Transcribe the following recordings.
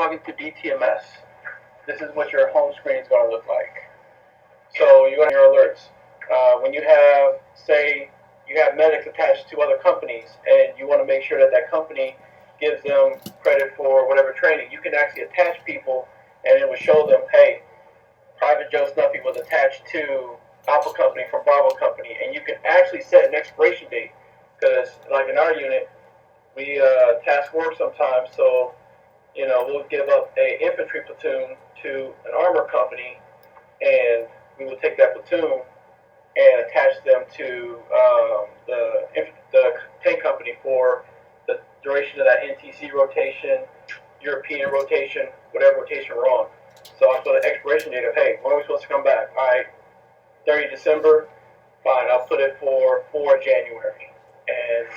log into DTMS, this is what your home screen is going to look like. So you're going to your alerts. When you have, say, you have medics attached to other companies, and you want to make sure that that company gives them credit for whatever training, you can actually attach people, and it will show them, hey, Private Joe Snuffy was attached to Alpha Company from Bravo Company, and you can actually set an expiration date. Because, like in our unit, we task work sometimes, so we'll give up a infantry platoon to an armor company, and we will take that platoon and attach them to the tank company for the duration of that NTC rotation, European rotation, whatever rotation we're on. So I put an expiration date of, hey, when are we supposed to come back? All right, 30 December, fine, I'll put it for 4 January. And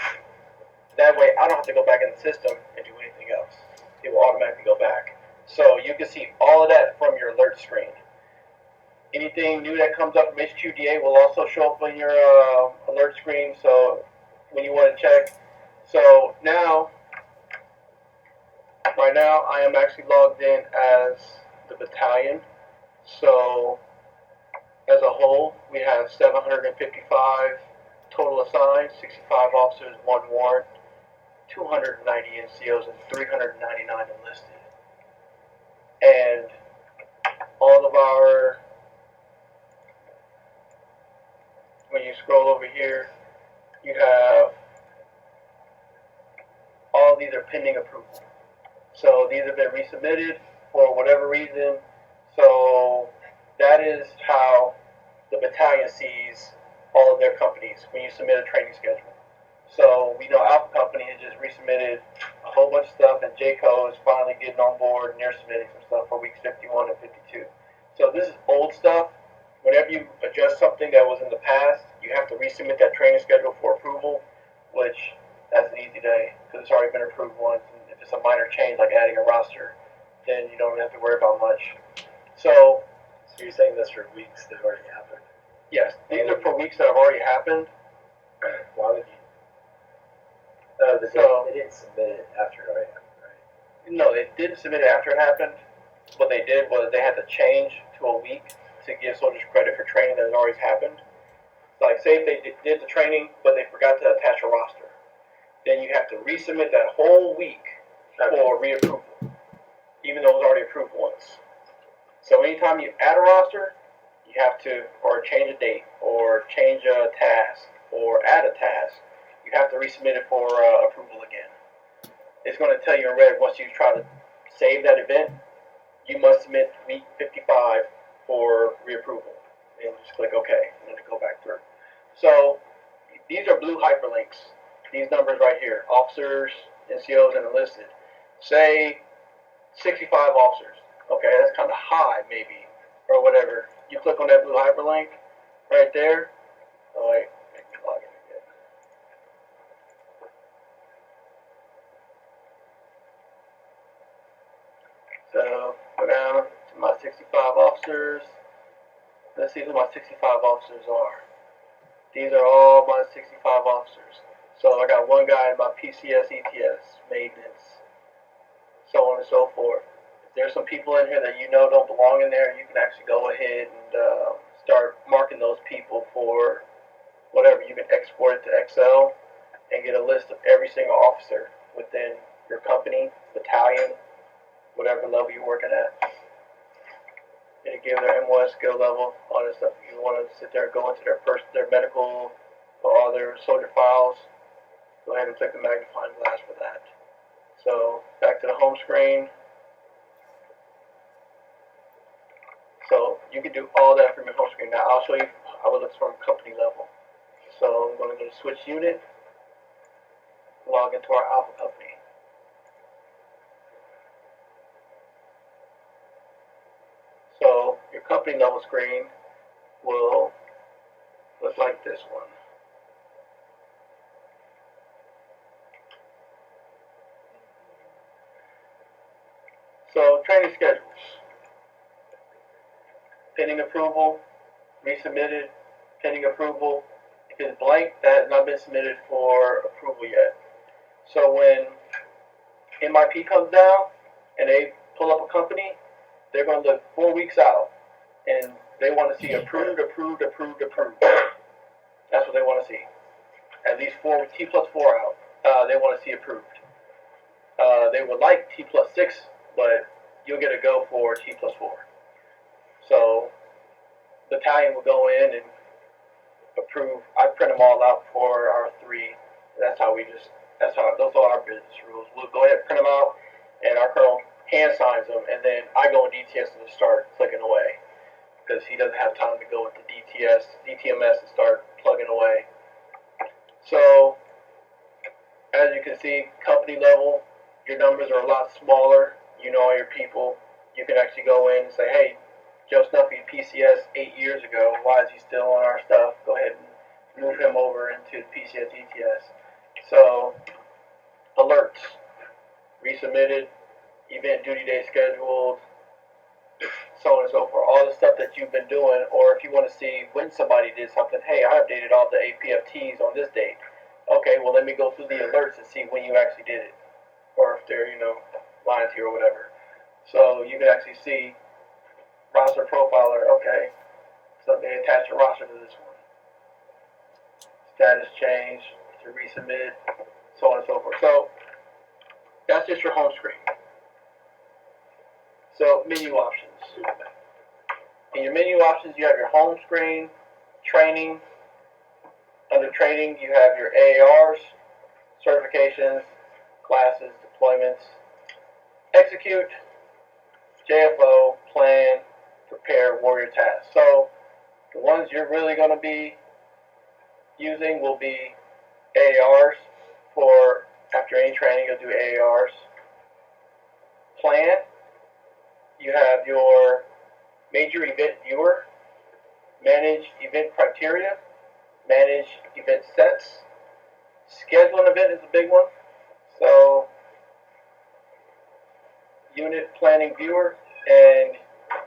that way I don't have to go back in the system and do anything else. It will automatically go back. So you can see all of that from your alert screen. Anything new that comes up from HQDA will also show up on your alert screen, so when you want to check. So now, right now, I am actually logged in as the battalion. So, as a whole, we have 755 total assigned, 65 officers, 1 warrant, 290 NCOs, and 399 enlisted. And all of our, when you scroll over here, you have all these are pending approval. So these have been resubmitted for whatever reason. So that is how the battalion sees all of their companies when you submit a training schedule. So we know Alpha Company has just resubmitted a whole bunch of stuff, and JCO is finally getting on board, and they're submitting some stuff for weeks 51 and 52. So this is old stuff. Whenever you adjust something that was in the past, you have to resubmit that training schedule for approval, which that's an easy day because it's already been approved once. And if it's a minor change like adding a roster, then you don't have to worry about much. So you're saying this for weeks that have already happened? Yes, these are for weeks that have already happened. Why would you? They didn't submit it after it already happened, right? No, they didn't submit it after it happened. What they did was they had to change to a week to give soldiers credit for training that had already happened. Like, say if they did the training, but they forgot to attach a roster, then you have to resubmit that whole week for reapproval, even though it was already approved once. So anytime you add a roster, you have to, or change a date, or change a task, or add a task, you have to resubmit it for approval again. It's going to tell you in red once you try to save that event, you must submit week 55 for reapproval. And just click OK, and then go back through. So these are blue hyperlinks. These numbers right here, officers, NCOs, and enlisted. Say 65 officers. Okay, that's kind of high, maybe, or whatever. You click on that blue hyperlink right there. Oh wait, make me log in again. So go down to my 65 officers. Let's see who my 65 officers are. These are all my 65 officers. So I got one guy in my PCS, ETS, maintenance, so on and so forth. If there's some people in here that you know don't belong in there, you can actually go ahead and start marking those people for whatever. You can export it to Excel and get a list of every single officer within your company, battalion, whatever level you're working at. And give their MOS skill level, all that stuff. If you want to sit there and go into their medical or all their soldier files, go ahead and click the magnifying glass for that. So back to the home screen. So you can do all that from your home screen. Now I'll show you how it looks from company level. So I'm going to go to switch unit, log into our Alpha Company. So your company level screen will look like this one. So training schedules. Pending approval, resubmitted, pending approval. If it's blank, that has not been submitted for approval yet. So when MIP comes down and they pull up a company, they're going to look 4 weeks out, and they want to see approved, approved, approved, approved. That's what they want to see. At least T+4 out. They want to see approved. They would like T+6, but you'll get a go for T+4. So the battalion will go in and approve. I print them all out for our 3. Those are our business rules. We'll go ahead and print them out, and our colonel hand signs them, and then I go in DTS and start clicking away, because he doesn't have time to go into DTMS and start plugging away. So, as you can see, company level, your numbers are a lot smaller. You know all your people. You can actually go in and say, hey, Joe Snuffy, PCS 8 years ago, why is he still on our stuff? Go ahead and move him over into PCS DTS. So, alerts, resubmitted, event duty day scheduled, so on and so forth. All the stuff that you've been doing, or if you want to see when somebody did something, hey, I updated all the APFTs on this date. Okay, well, let me go through the alerts and see when you actually did it, or if they're, lying to you or whatever. So you can actually see roster profiler, okay, so they attach a roster to this one. Status change to resubmit, so on and so forth. So that's just your home screen. So menu options. In your menu options, you have your home screen, training. Under training, you have your AARs, certifications, classes, deployments, execute, JFO, plan, prepare, warrior tasks. So the ones you're really going to be using will be AARs. For after any training, you'll do AARs. Plan, you have your major event viewer, manage event criteria, manage event sets. Schedule an event is a big one. So unit planning viewer and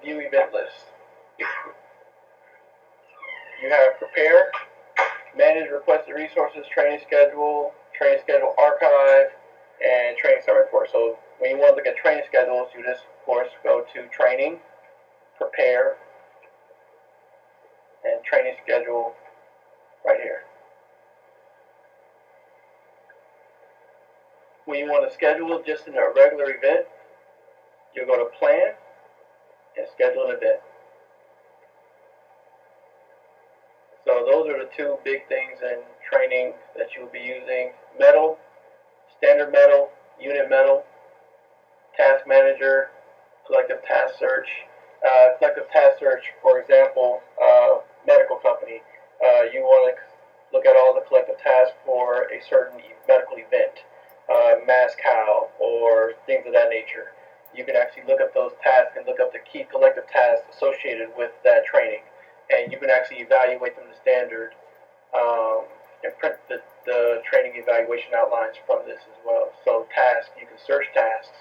view event list. You have prepare, manage requested resources, training schedule archive, and training summary report. So when you want to look at training schedules, you just, of course, go to training, prepare, and training schedule right here. When you want to schedule just in a regular event, you'll go to plan and schedule an event. So those are the 2 big things in training that you'll be using. METL, standard METL, unit METL, task manager, collective task search. Collective task search, for example, medical company. You want to look at all the collective tasks for a certain medical event, mass cow, or things of that nature. You can actually look up those tasks and look up the key collective tasks associated with that training. And you can actually evaluate them to standard and print the training evaluation outlines from this as well. So tasks, you can search tasks.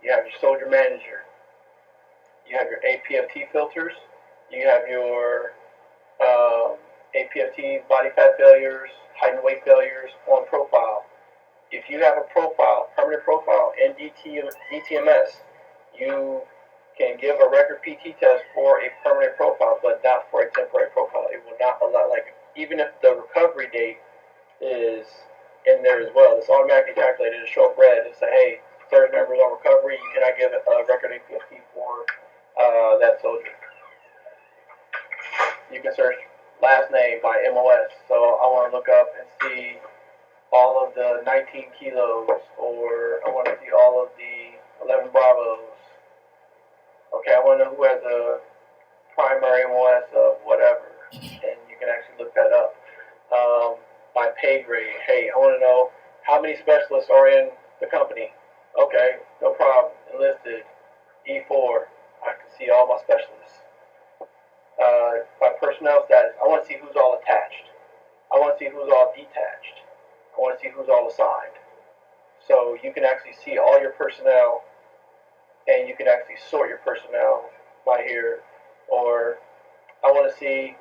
You have your soldier manager. You have your APFT filters. You have your APFT body fat failures, height and weight failures on profile. If you have a profile, permanent profile in DTMS, you can give a record PT test for a permanent profile, but not for a temporary profile. It will not allow, even if the recovery date is in there as well, it's automatically calculated to show up red and say, hey, service members on recovery, you cannot give a record APFT for that soldier. You can search last name by MOS. So I want to look up and see all of the 19 kilos, or I want to see all of the 11 Bravos. Okay, I want to know who has a primary MOS of whatever, and you can actually look that up. By pay grade, hey, I want to know how many specialists are in the company. Okay, no problem. Enlisted, E4, I can see all my specialists. By personnel status, I want to see who's all attached. I want to see who's all detached. I want to see who's all assigned. So you can actually see all your personnel, and you can actually sort your personnel by here. Or I want to see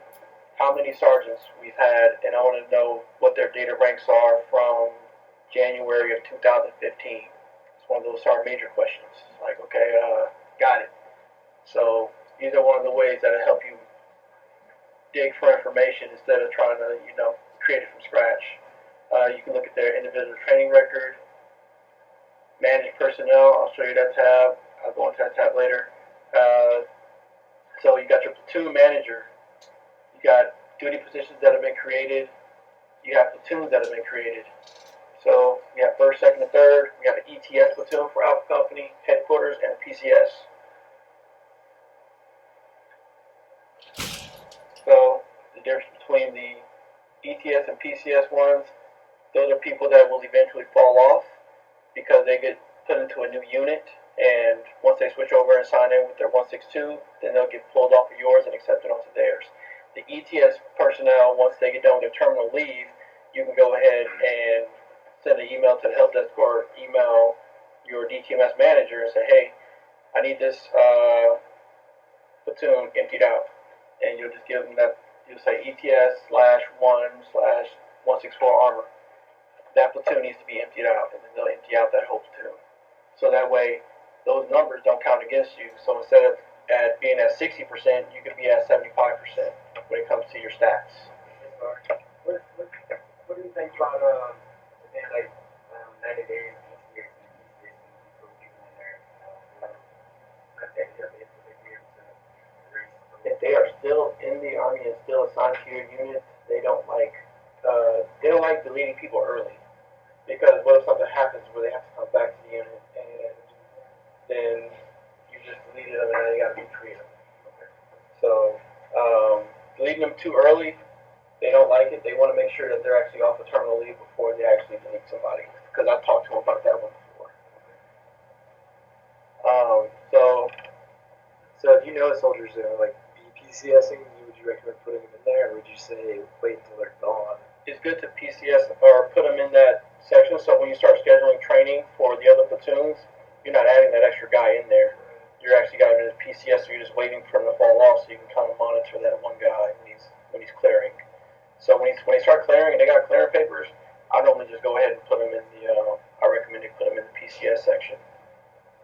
how many sergeants we've had, and I want to know what their data ranks are from January of 2015. That's one of those major questions. Like, okay, got it. So these are one of the ways that'll help you dig for information instead of trying to, create it from scratch. You can look at their individual training record, manage personnel. I'll show you that tab. I'll go into that tab later. So you got your platoon manager. You got duty positions that have been created. You have platoons that have been created. So we have first, second, and third. We have an ETS platoon for Alpha Company, headquarters, and a PCS. So the difference between the ETS and PCS ones, those are people that will eventually fall off because they get put into a new unit, and once they switch over and sign in with their 162, then they'll get pulled off of yours and accepted onto theirs. The ETS personnel, once they get done with their terminal leave, you can go ahead and send an email to the help desk or email your DTMS manager and say, hey, I need this platoon emptied out. And you'll just give them that, you'll say ETS/1/164 armor. That platoon needs to be emptied out, and then they'll empty out that whole platoon. So that way, those numbers don't count against you. So instead of being at 60%, you could be at 75% when it comes to your stats. What do you think about within like 90 days, put people in there? If they are still in the Army and still assigned to your unit, they don't like deleting people early. Because what if something happens where they have to come back to the unit and then you just deleted them and now you got to recreate them. So deleting them too early, they don't like it. They want to make sure that they're actually off the terminal leave before they actually delete somebody. Because I've talked to them about that one before. So if you know a soldier's like PCSing, would you recommend putting them in there, or would you say wait until they're gone? It's good to PCS or put them in that section, so when you start scheduling training for the other platoons, you're not adding that extra guy in there. You're actually got him in PCS, so you're just waiting for him to fall off, so you can kind of monitor that one guy when he's clearing. So when he start clearing and they got clearing papers, I normally just go ahead and put him in the. I recommend you put him in the PCS section.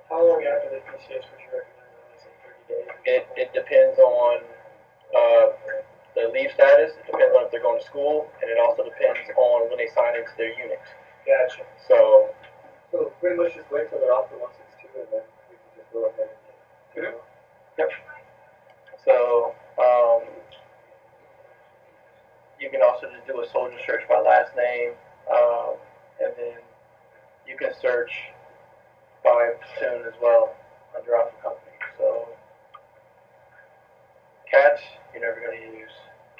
How long after the PCS would you recommend? 30 days. It depends on the leave status. It depends on if they're going to school, and it also depends on when they sign into their unit. Gotcha. So pretty much just wait till they're off the 162, and then we can just go ahead and Yep. So you can also just do a soldier search by last name, and then you can search by platoon as well under Alpha Company. So CATS, you're never going to use.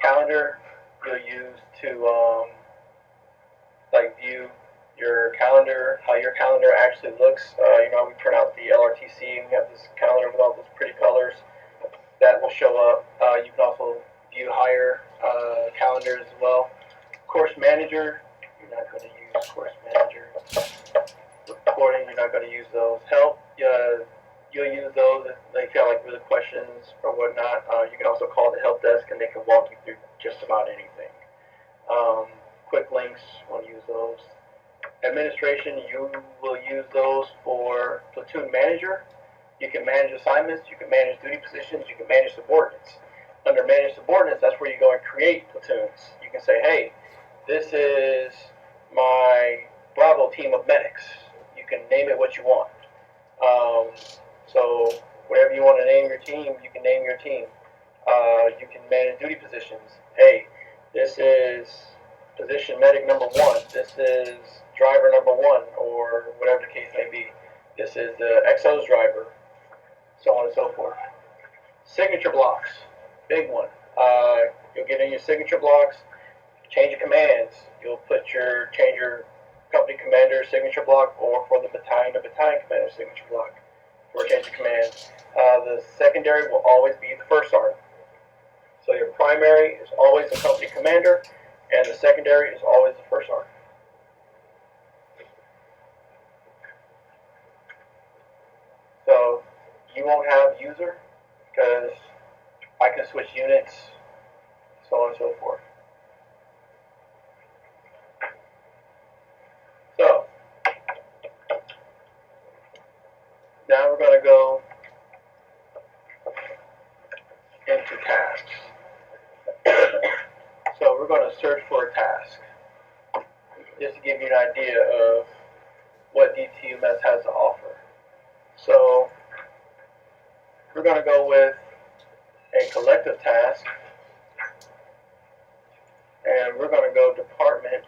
Calendar, you'll use to view your calendar, how your calendar actually looks. We print out the LRTC and we have this calendar with all those pretty colors that will show up. You can also view higher calendars as well. Course manager, you're not going to use course manager. Reporting, you're not going to use those. Help, you'll use those if they feel like really questions or whatnot. You can also call the help desk and they can walk you through just about anything. Quick links, want to use those. Administration, you will use those for platoon manager. You can manage assignments, you can manage duty positions, you can manage subordinates. Under manage subordinates, that's where you go and create platoons. You can say, hey, this is my Bravo team of medics. You can name it what you want. So whatever you want to name your team, you can name your team. You can manage duty positions. Hey, this is position medic number 1. This is driver number 1, or whatever the case may be. This is the XO's driver, so on and so forth. Signature blocks, big one. You'll get in your signature blocks, change of commands. You'll change your company commander signature block, or for the battalion commander signature block for a change of command. The secondary will always be the first sergeant. So your primary is always the company commander, and the secondary is always the first sergeant. So you won't have user because I can switch units, so on and so forth. So into tasks. So we're going to search for a task, just to give you an idea of what DTMS has to offer. So we're going to go with a collective task, and we're going to go department.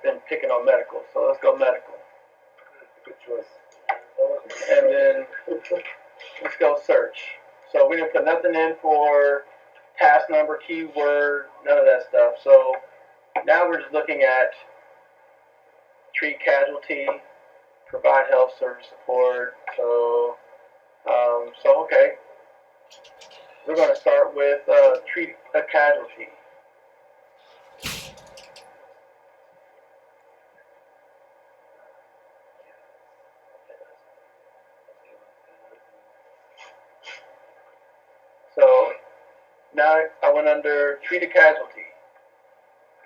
Been picking on medical, so let's go medical. Good choice. And then let's go search. So we didn't put nothing in for task number, keyword, none of that stuff. So now we're just looking at treat casualty, provide health service support. So okay. We're going to start with treat a casualty. So now I went under treat a casualty.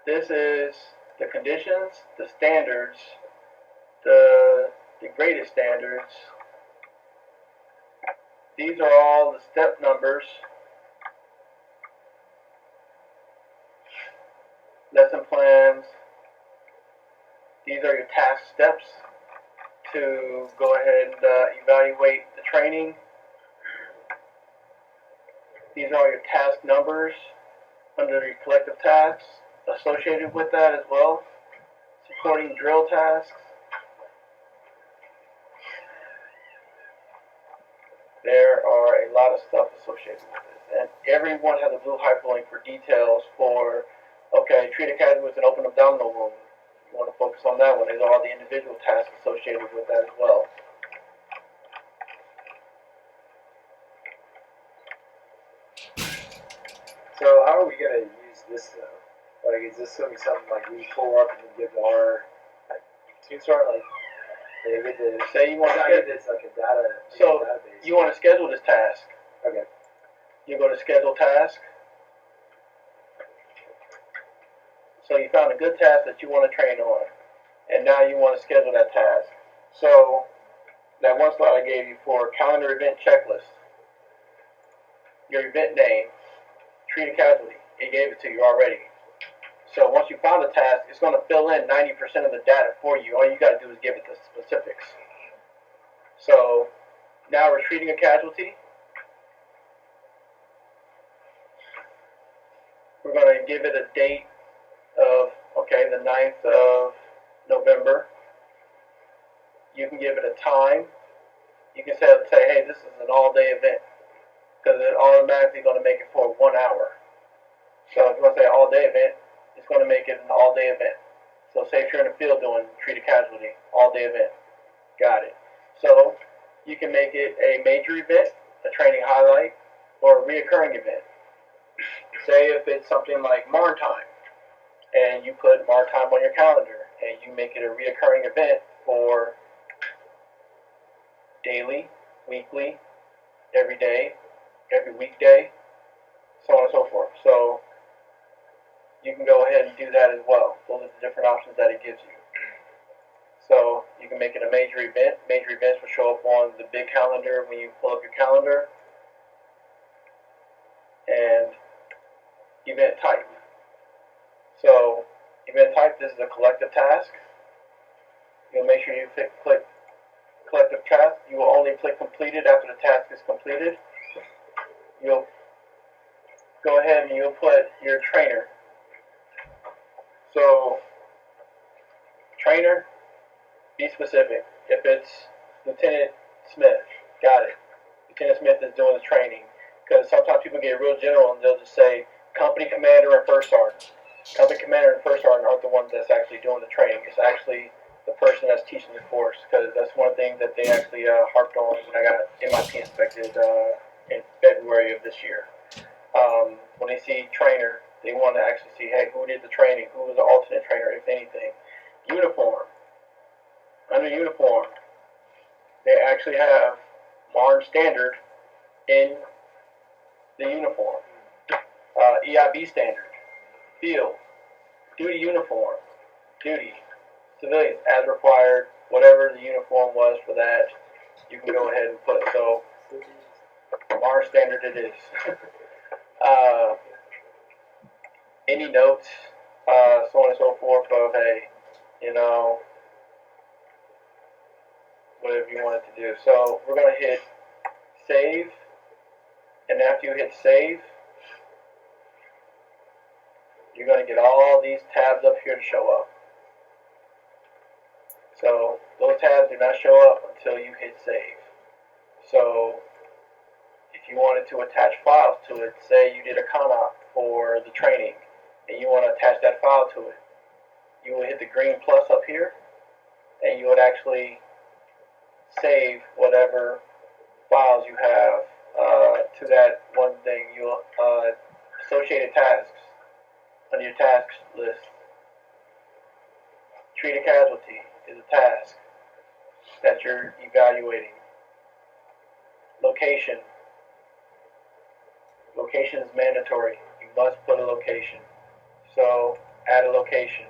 This is the conditions, the standards, the greatest standards. These are all the step numbers, lesson plans. These are your task steps to go ahead and evaluate the training. These are all your task numbers under your collective tasks associated with that as well. Supporting drill tasks. There are a lot of stuff associated with this, and everyone has a blue hyperlink for details for, okay, treat a casualty with an open abdominal wound. You want to focus on that one. These are all the individual tasks associated with that as well. So how are we going to use this though? Like, is this going to be something like we pull up and then give our team start? Like, they get to say you want to get this like a data. So database. You want to schedule this task. Okay. You go to schedule task. So you found a good task that you want to train on, and now you want to schedule that task. So that one slide I gave you for calendar event checklist, your event name, treat a casualty, it gave it to you already. So once you found a task, it's going to fill in 90% of the data for you. All you got to do is give it the specifics. So now we're treating a casualty. We're going to give it a date of, okay, the 9th of November. You can give it a time. You can say, hey, this is an all-day event, because it's automatically going to make it for 1 hour. So if you want to say all-day event, it's going to make it an all-day event. So say if you're in the field doing treat a casualty, all-day event. Got it. So you can make it a major event, a training highlight, or a reoccurring event. Say if it's something like MAR time, and you put MAR time on your calendar, and you make it a reoccurring event for daily, weekly, every day, every weekday, so on and so forth. So you can go ahead and do that as well. Those are the different options that it gives you. So you can make it a major event. Major events will show up on the big calendar when you pull up your calendar. And event type. So event type, this is a collective task. You'll make sure you click collective task. You will only click completed after the task is completed. You'll go ahead and you'll put your trainer. So trainer, be specific. If it's Lieutenant Smith, got it. Lieutenant Smith is doing the training. Because sometimes people get real general and they'll just say company commander and first sergeant. Company commander and first sergeant aren't the ones that's actually doing the training. It's actually the person that's teaching the course. Because that's one thing that they actually harped on when I got MIP inspected in February of this year. When they see trainer, they want to actually see, hey, who did the training? Who was the alternate trainer, if anything? Uniform. Under uniform, they actually have MARN standard in the uniform. EIB standard, field, duty uniform, duty, civilian, as required, whatever the uniform was for that you can go ahead and put. So from our standard, it is. Any notes, so on and so forth of, hey, you know, whatever you want it to do. So we're going to hit save, and after you hit save, you're going to get all these tabs up here to show up. So those tabs do not show up until you hit save. So if you wanted to attach files to it, say you did a CONOP for the training, and you want to attach that file to it, you will hit the green plus up here, and you would actually save whatever files you have to that one thing. You'll associated tasks on your tasks list. Treat a casualty is a task that you're evaluating. Location. Location is mandatory. You must put a location. So add a location.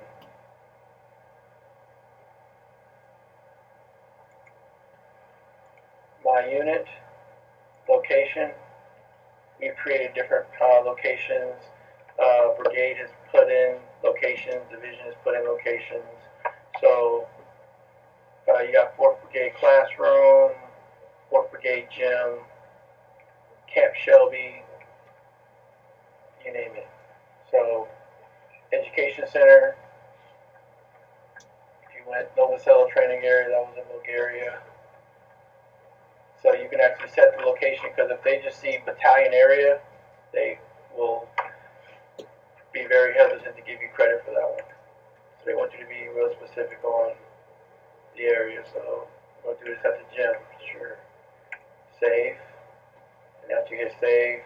My unit, location. We've created different locations. Brigade has put in locations. Division has put in locations. So you got 4th Brigade classroom, 4th Brigade gym, Camp Shelby, you name it. So Education Center. If you went Novosello training area, that was in Bulgaria. So you can actually set the location, because if they just see battalion area, they will be very hesitant to give you credit for that one. So they want you to be real specific on the area. So we're going to do this at the gym. Sure. Save. And after you hit save,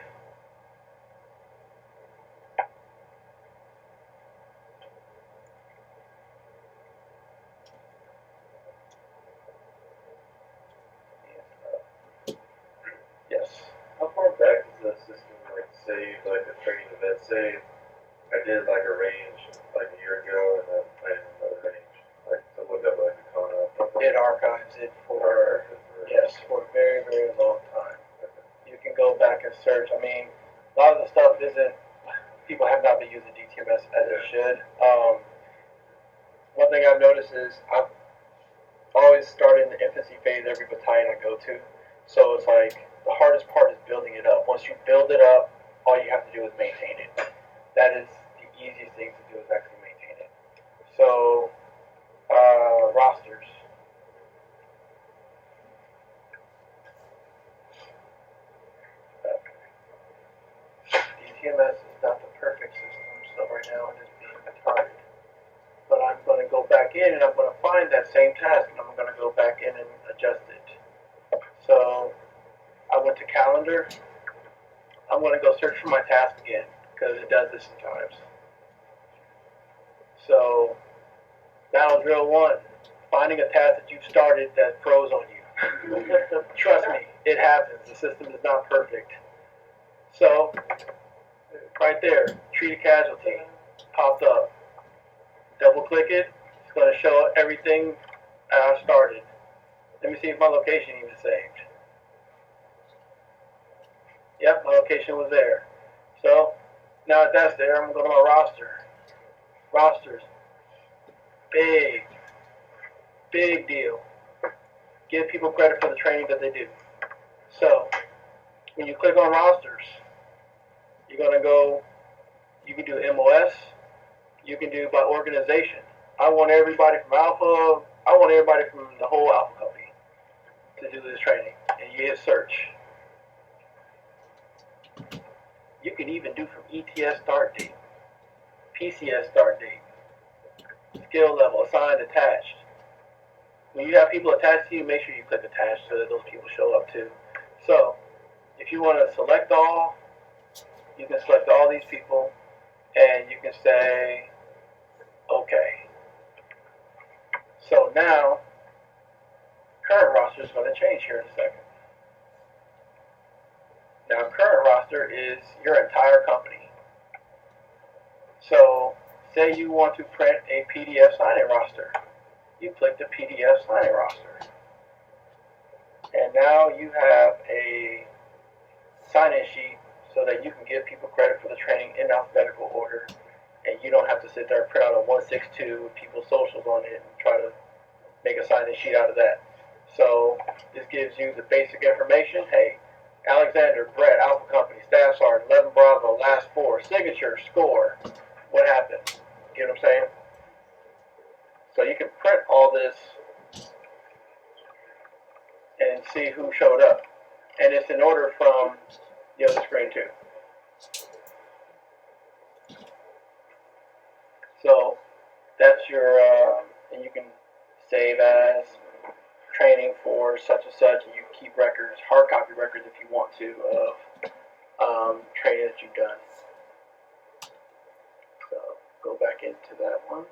yes. How far back does the system like save like a training event? Say I did like a range like a year ago, and then planned another range, like to look up like a CONOP. It archives it for a very, very long time. You can go back and search. I mean, a lot of the stuff isn't. People have not been using DTMS as it should. One thing I've noticed is I've always started in the infancy phase every battalion I go to. So it's like the hardest part is building it up. Once you build it up, all you have to do is maintain it. That is the easiest thing to do, is actually maintain it. So rosters. DTMS is not the perfect system, so right now it is being retarded. But I'm going to go back in and I'm going to find that same task, and I'm going to go back in and adjust it. So I went to calendar. I'm going to go search for my task again, because it does this sometimes. So now drill 1, finding a task that you've started that froze on you. Trust me, it happens. The system is not perfect. So right there, treat a casualty, popped up. Double click it, it's going to show everything I started. Let me see if my location even saved. Yep, my location was there. So now that that's there, I'm going to go to my roster. Rosters, big deal. Give people credit for the training that they do. So when you click on rosters, you're going to go, you can do MOS, you can do by organization. I want everybody from Alpha, I want everybody from the whole Alpha company to do this training. And you hit search. You can even do from ETS start date, PCS start date, skill level, assigned, attached. When you have people attached to you, make sure you click attached so that those people show up too. So if you want to select all, you can select all these people, and you can say okay. So now current roster is going to change here in a second. Now current roster is your entire company. So say you want to print a PDF signing roster. You click the PDF signing roster. now you have a sign-in sheet so that you can give people credit for the training in alphabetical order, and you don't have to sit there and print out a 162 with people's socials on it and try to make a sign-in sheet out of that. So this gives you the basic information. Hey, Alexander, Brett, Alpha Company, Staff Sergeant, 11 Bravo, last four, signature, score, what happened? You know what I'm saying? So you can print all this and see who showed up. And it's in order from the other screen too. So that's your, and you can save as training for such and such, and you can keep records, hard copy records if you want to, of training that you've done. So go back into that one.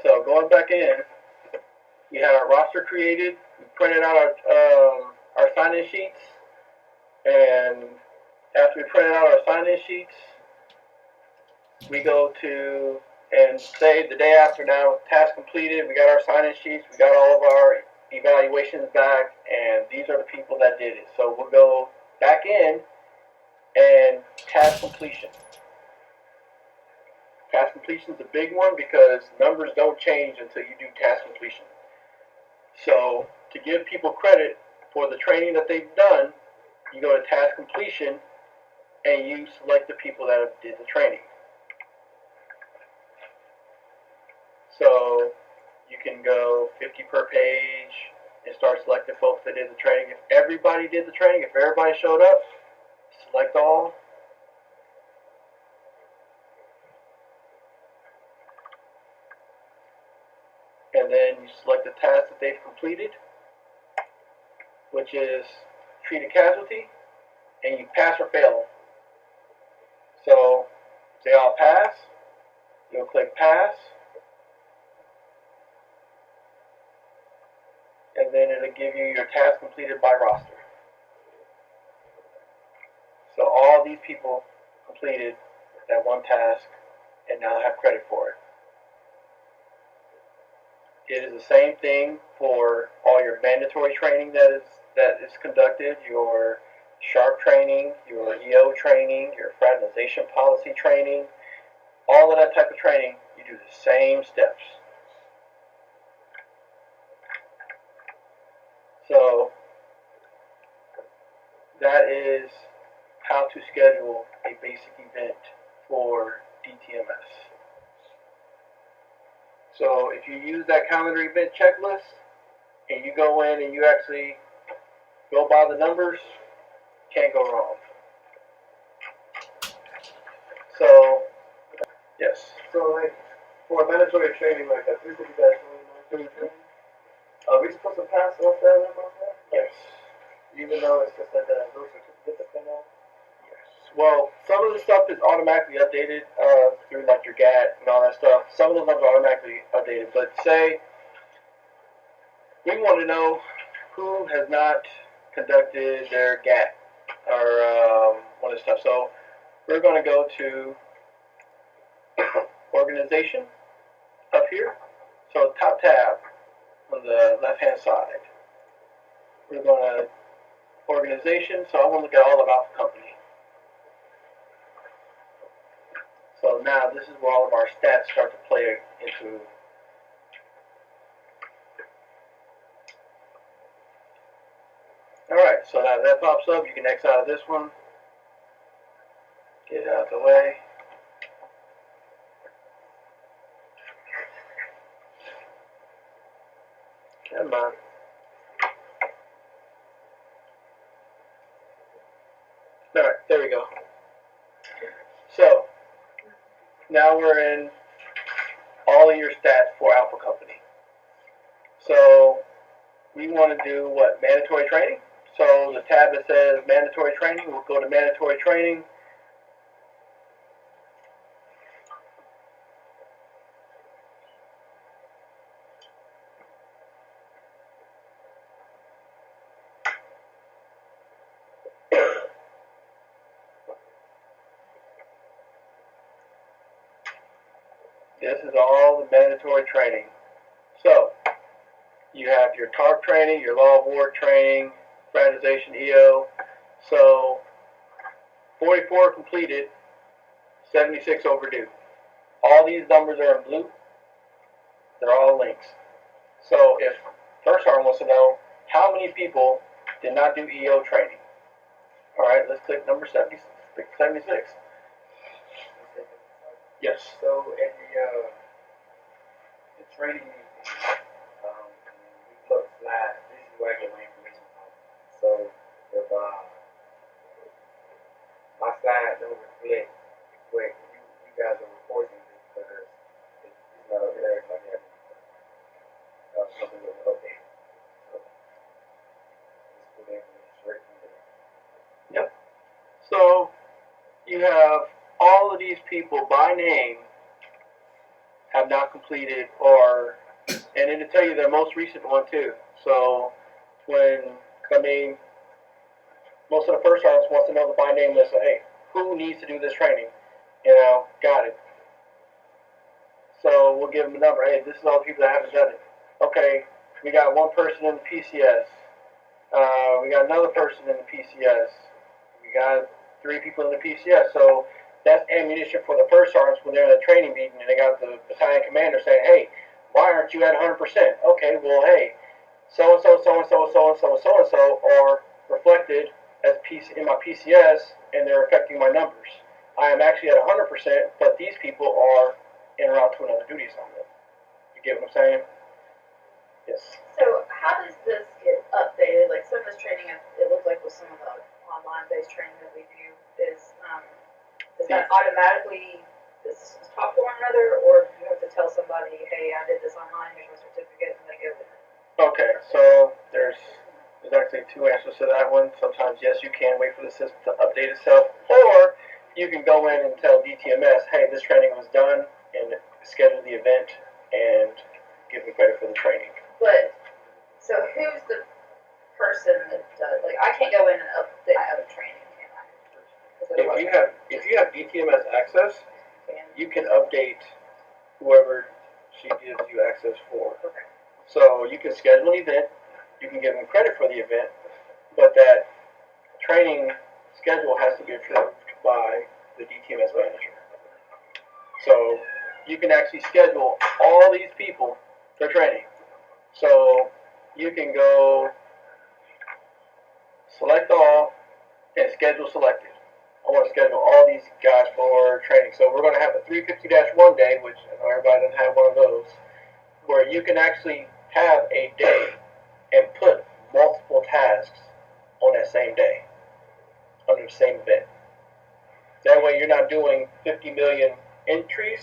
So going back in, you have our roster created. We printed out our sign-in sheets, and after we printed out our sign-in sheets, we go to and say the day after now, task completed. We got our sign-in sheets. We got all of our evaluations back, and these are the people that did it. So we'll go back in and task completion. Task completion is a big one because numbers don't change until you do task completion. So to give people credit for the training that they've done, you go to task completion and you select the people that did the training. So you can go 50 per page and start selecting folks that did the training. If everybody did the training, if everybody showed up, select all. And then you select the task that they've completed, which is treat a casualty, and you pass or fail them. So if they all pass, you'll click pass, and then it'll give you your task completed by roster. So all these people completed that one task and now have credit for it. It is the same thing for all your mandatory training that is conducted, your SHARP training, your EO training, your fraternization policy training, all of that type of training, you do the same steps. So that is how to schedule a basic event for DTMS. So if you use that calendar event checklist and you go in and you actually go by the numbers, can't go wrong. So, yes. So, like, for mandatory training like that, 350 mandatory training, are we supposed to pass off that on that? Yes. Even though it's just like a no certificate thing on? Well, some of the stuff is automatically updated through like your GAT and all that stuff. Some of those numbers are automatically updated. But say we want to know who has not conducted their GAT or one of the stuff. So we're going to go to organization up here. So top tab on the left hand side. We're going to organization. So I want to look at all of Alpha Company. So now this is where all of our stats start to play into. Alright, so now that pops up, you can X out of this one. Get it out of the way. Come on. Alright, there we go. So now we're in all of your stats for Alpha Company. So we want to do what? Mandatory training. So the tab that says mandatory training, we'll go to mandatory training. This is all the mandatory training. So, you have your TARP training, your Law of War training, fraternization EO. So, 44 completed, 76 overdue. All these numbers are in blue. They're all links. So, if First Sergeant wants to know how many people did not do EO training. All right, let's click number 76. Yes. So in the training meeting, we look slide. This is where I get my information from. So if my slide don't reflect what you guys are reporting because it's not up there like that. Something with an update. So just put the information straight from there. Yep. So you have all of these people by name have not completed, or, and it'll tell you the most recent one too. So most of the first sergeants wants to know the by name list of, hey, who needs to do this training? Got it. So we'll give them a number. Hey, this is all the people that haven't done it. Okay, we got one person in the PCS. We got another person in the PCS. We got 3 people in the PCS. So that's ammunition for the first sergeants when they're in the training meeting and they got the battalion commander saying, hey, why aren't you at 100%? Okay, well, hey, so-and-so, so-and-so, so-and-so, so-and-so are reflected as in my PCS and they're affecting my numbers. I am actually at 100%, but these people are en route to another duty assignment. You get what I'm saying? Yes. So how does this get updated? Like some of this training, it looks like with some of the online-based training that we do, is that automatically this is talk to one another, or do you have to tell somebody, hey, I did this online, here's my certificate, and they go with it? Okay, so there's actually 2 answers to that one. Sometimes, yes, you can wait for the system to update itself, or you can go in and tell DTMS, hey, this training was done, and schedule the event, and give me credit for the training. But, so who's the person that does, like, I can't go in and update my own training, can I? If you have DTMS access, you can update whoever she gives you access for. Okay. So you can schedule an event, you can give them credit for the event, but that training schedule has to be approved by the DTMS manager. So you can actually schedule all these people for training. So you can go select all and schedule selected. I want to schedule all these guys for training. So we're going to have a 350-1 day, which I know everybody doesn't have one of those, where you can actually have a day and put multiple tasks on that same day under the same event. That way you're not doing 50 million entries,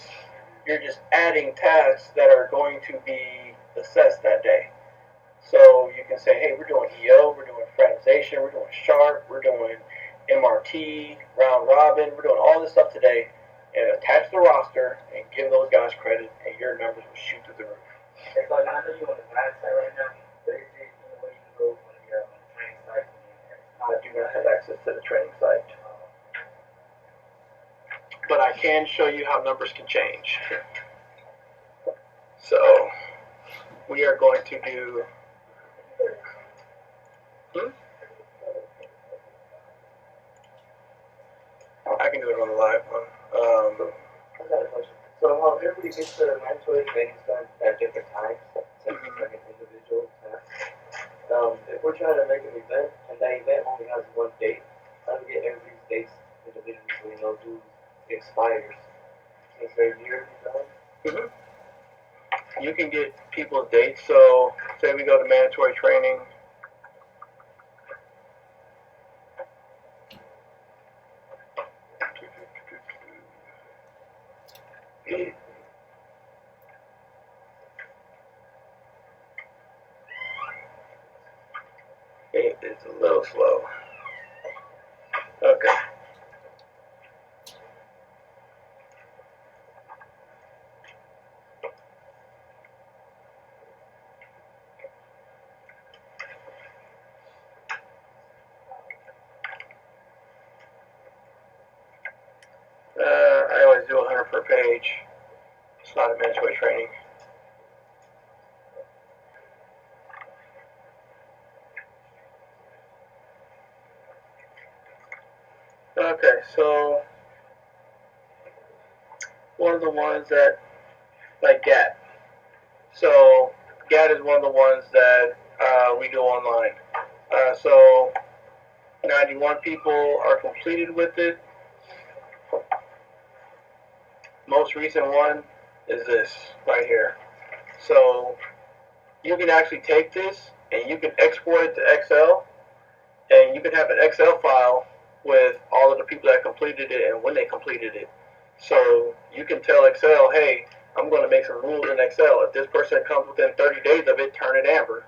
you're just adding tasks that are going to be assessed that day. So you can say, hey, we're doing EO, we're doing fraternization, we're doing SHARP, we're doing MRT, round robin, we're doing all this stuff today, and attach the roster and give those guys credit, and your numbers will shoot through the roof. It's like, I know you're on the side right now, but it's just, where you can go on the training site. I do not have access to the training site. But I can show you how numbers can change. So, we are going to do... I can do it on the live one. I got a question. So how everybody gets their mandatory trainings done at different times, like an individual task. If we're trying to make an event and that event only has one date, how do we get everybody's dates individually so we know who expires? Is there a year done? You can get people's dates. So, say we go to mandatory training. It's a little slow. Okay. I always do 100 per page. It's not a Okay, so one of the ones that, like GAT. So GAT is one of the ones that we do online. So 91 people are completed with it. Most recent one is this right here. So you can actually take this and you can export it to Excel, and you can have an Excel file with all of the people that completed it and when they completed it. So you can tell Excel, hey, I'm going to make some rules in Excel. If this person comes within 30 days of it, turn it amber.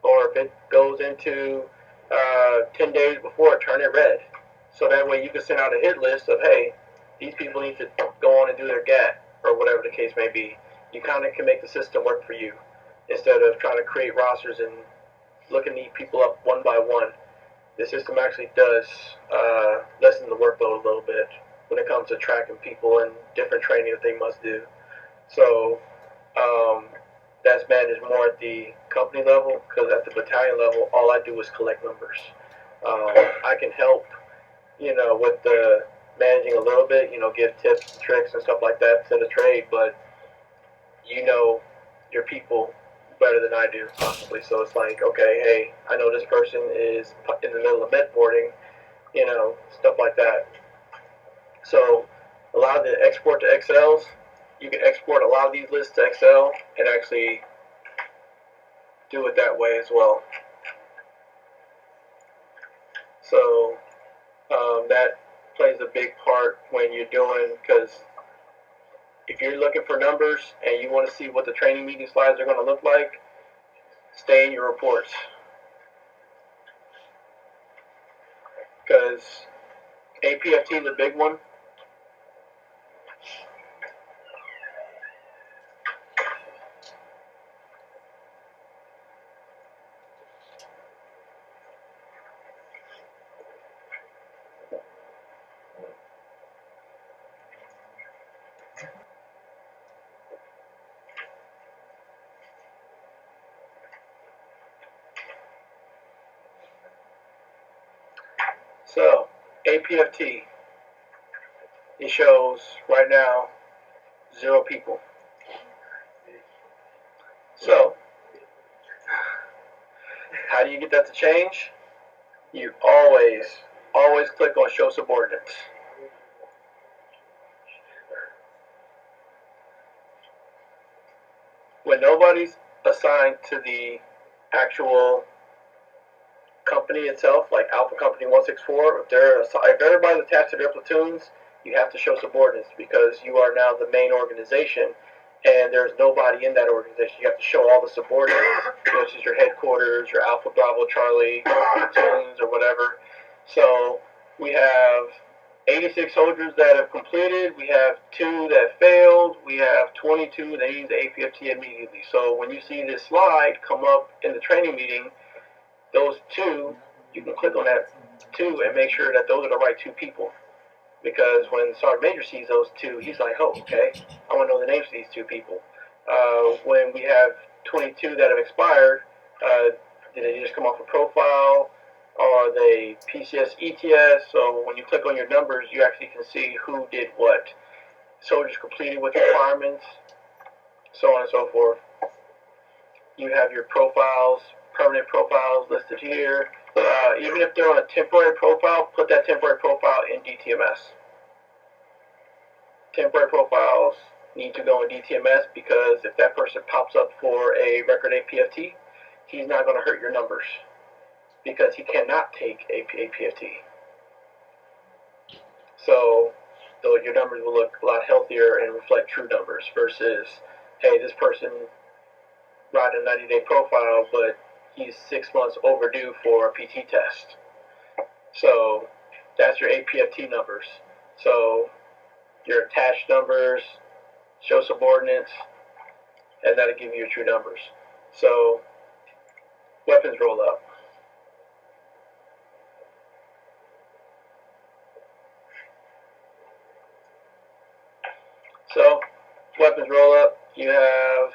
Or if it goes into 10 days before, turn it red. So that way you can send out a hit list of, hey, these people need to go on and do their GAT, or whatever the case may be. You kind of can make the system work for you instead of trying to create rosters and looking these people up one by one. The system actually does lessen the workload a little bit when it comes to tracking people and different training that they must do. So that's managed more at the company level, because at the battalion level, all I do is collect numbers. I can help, with the managing a little bit, give tips, tricks, and stuff like that to the trade, but your people better than I do, possibly. So it's like, okay, hey, I know this person is in the middle of med boarding, stuff like that. So a lot of the export to Excels, you can export a lot of these lists to Excel and actually do it that way as well. So that plays a big part when you're doing, because if you're looking for numbers and you want to see what the training meeting slides are going to look like, stay in your reports. Because APFT is a big one. So, APFT, it shows right now 0 people. So, how do you get that to change? You always click on Show Subordinates. When nobody's assigned to the actual company itself, like Alpha Company 164, if everybody's attached to their platoons, you have to show subordinates, because you are now the main organization and there's nobody in that organization. You have to show all the subordinates, which is your headquarters, your Alpha Bravo Charlie platoons or whatever. So we have 86 soldiers that have completed, we have 2 that failed, we have 22 that use APFT immediately. So when you see this slide come up in the training meeting, those 2, you can click on that 2 and make sure that those are the right 2 people. Because when Sergeant Major sees those 2, he's like, oh, okay, I want to know the names of these 2 people. When we have 22 that have expired, did they just come off a profile? Or are they PCS, ETS? So when you click on your numbers, you actually can see who did what. Soldiers completed with requirements, so on and so forth. You have your profiles, permanent profiles listed here. Even if they're on a temporary profile, put that temporary profile in DTMS. Temporary profiles need to go in DTMS, because if that person pops up for a record APFT, he's not going to hurt your numbers, because he cannot take APFT. So your numbers will look a lot healthier and reflect true numbers versus, hey, this person riding a 90-day profile, but he's 6 months overdue for a PT test. So that's your APFT numbers. So your attached numbers, show subordinates, and that'll give you your true numbers. So weapons roll up. So weapons roll up, you have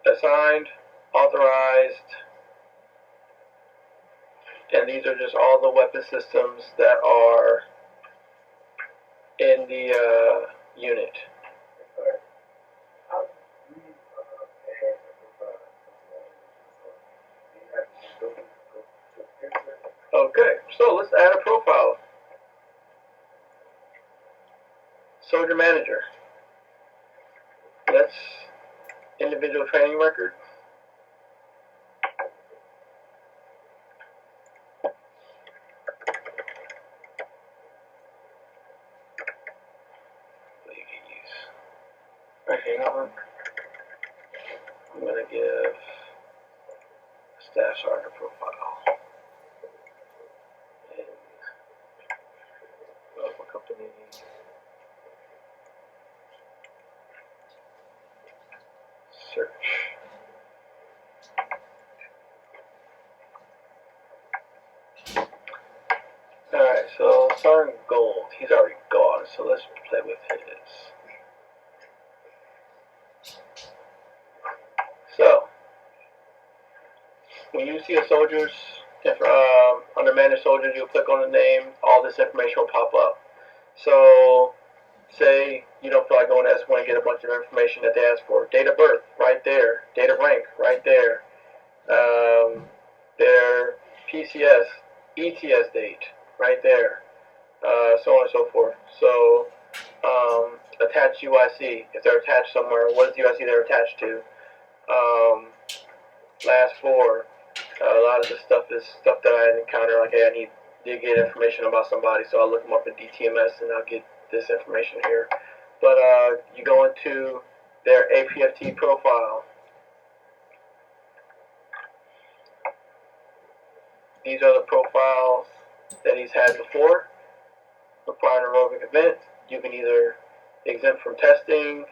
assigned, authorized, And these are just all the weapon systems that are in the unit. Okay, so let's add a profile. Soldier manager. Let's individual training record. What do you use? Okay, now I'm going to give staff sergeant profile. And local company. Search. Alright, so Sergeant Gold, he's already gone, so let's play with his. So, when you see a soldier's, under managed soldiers, you'll click on the name, all this information will pop up. So, say you don't feel like going to S1 and get a bunch of information that they ask for. Date of birth, right there. Date of rank, right there. Their PCS, ETS date, right there. So on and so forth. So, attached UIC, if they're attached somewhere, what is the UIC they're attached to? Last four. A lot of this stuff is stuff that I encounter, like, hey, I need to get information about somebody, so I'll look them up in DTMS and I'll get this information here. But you go into their APFT profile. These are the profiles that he's had before. Required aerobic event. You can either exempt from testing,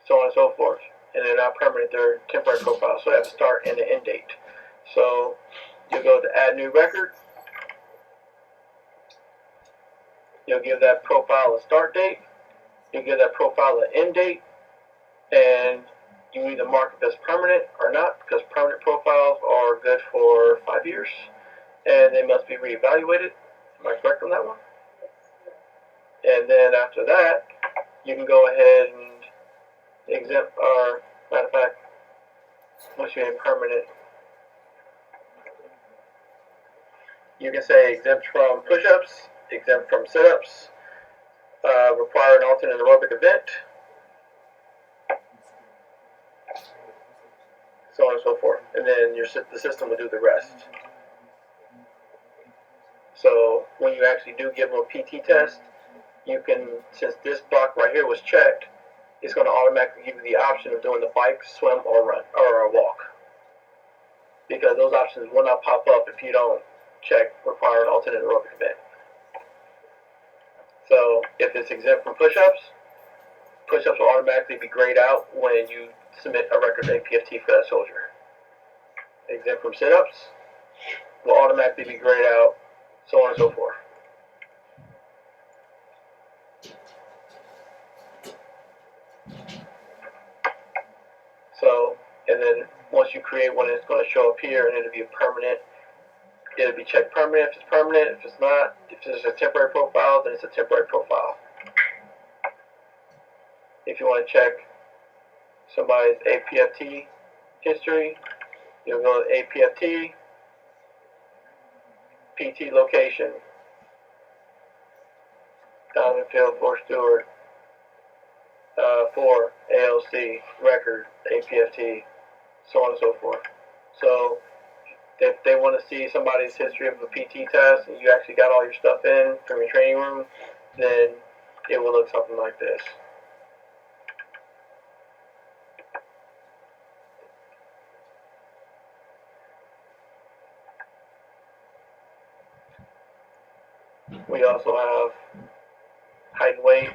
so on and so forth. And they're not permanent, they're temporary profiles, so they have a start and an end date. So you go to add new record. You'll give that profile a start date. You give that profile an end date. And you either mark it as permanent or not, because permanent profiles are good for 5 years. And they must be reevaluated. Am I correct on that one? And then after that, you can go ahead and exempt, or matter of fact, once you're in permanent, you can say exempt from push-ups, exempt from sit-ups, require an alternate aerobic event, so on and so forth. And then the system will do the rest. So when you actually do give them a PT test, you can, since this block right here was checked, it's going to automatically give you the option of doing the bike, swim, or run, or walk. Because those options will not pop up if you don't check require an alternate aerobic event. So if it's exempt from push-ups, push-ups will automatically be grayed out when you submit a record APFT for that soldier. Exempt from sit-ups will automatically be grayed out, so on and so forth. So, and then once you create one, it's going to show up here, and it'll be a permanent. It'll be checked permanent if it's permanent. If it's not, if it's a temporary profile, then it's a temporary profile. If you want to check somebody's APFT history, you'll go to APFT, PT location, Donovan Field, Fort Stewart, for ALC, record, APFT, so on and so forth. So if they want to see somebody's history of a PT test and you actually got all your stuff in from your training room, then it will look something like this. We also have height and weight,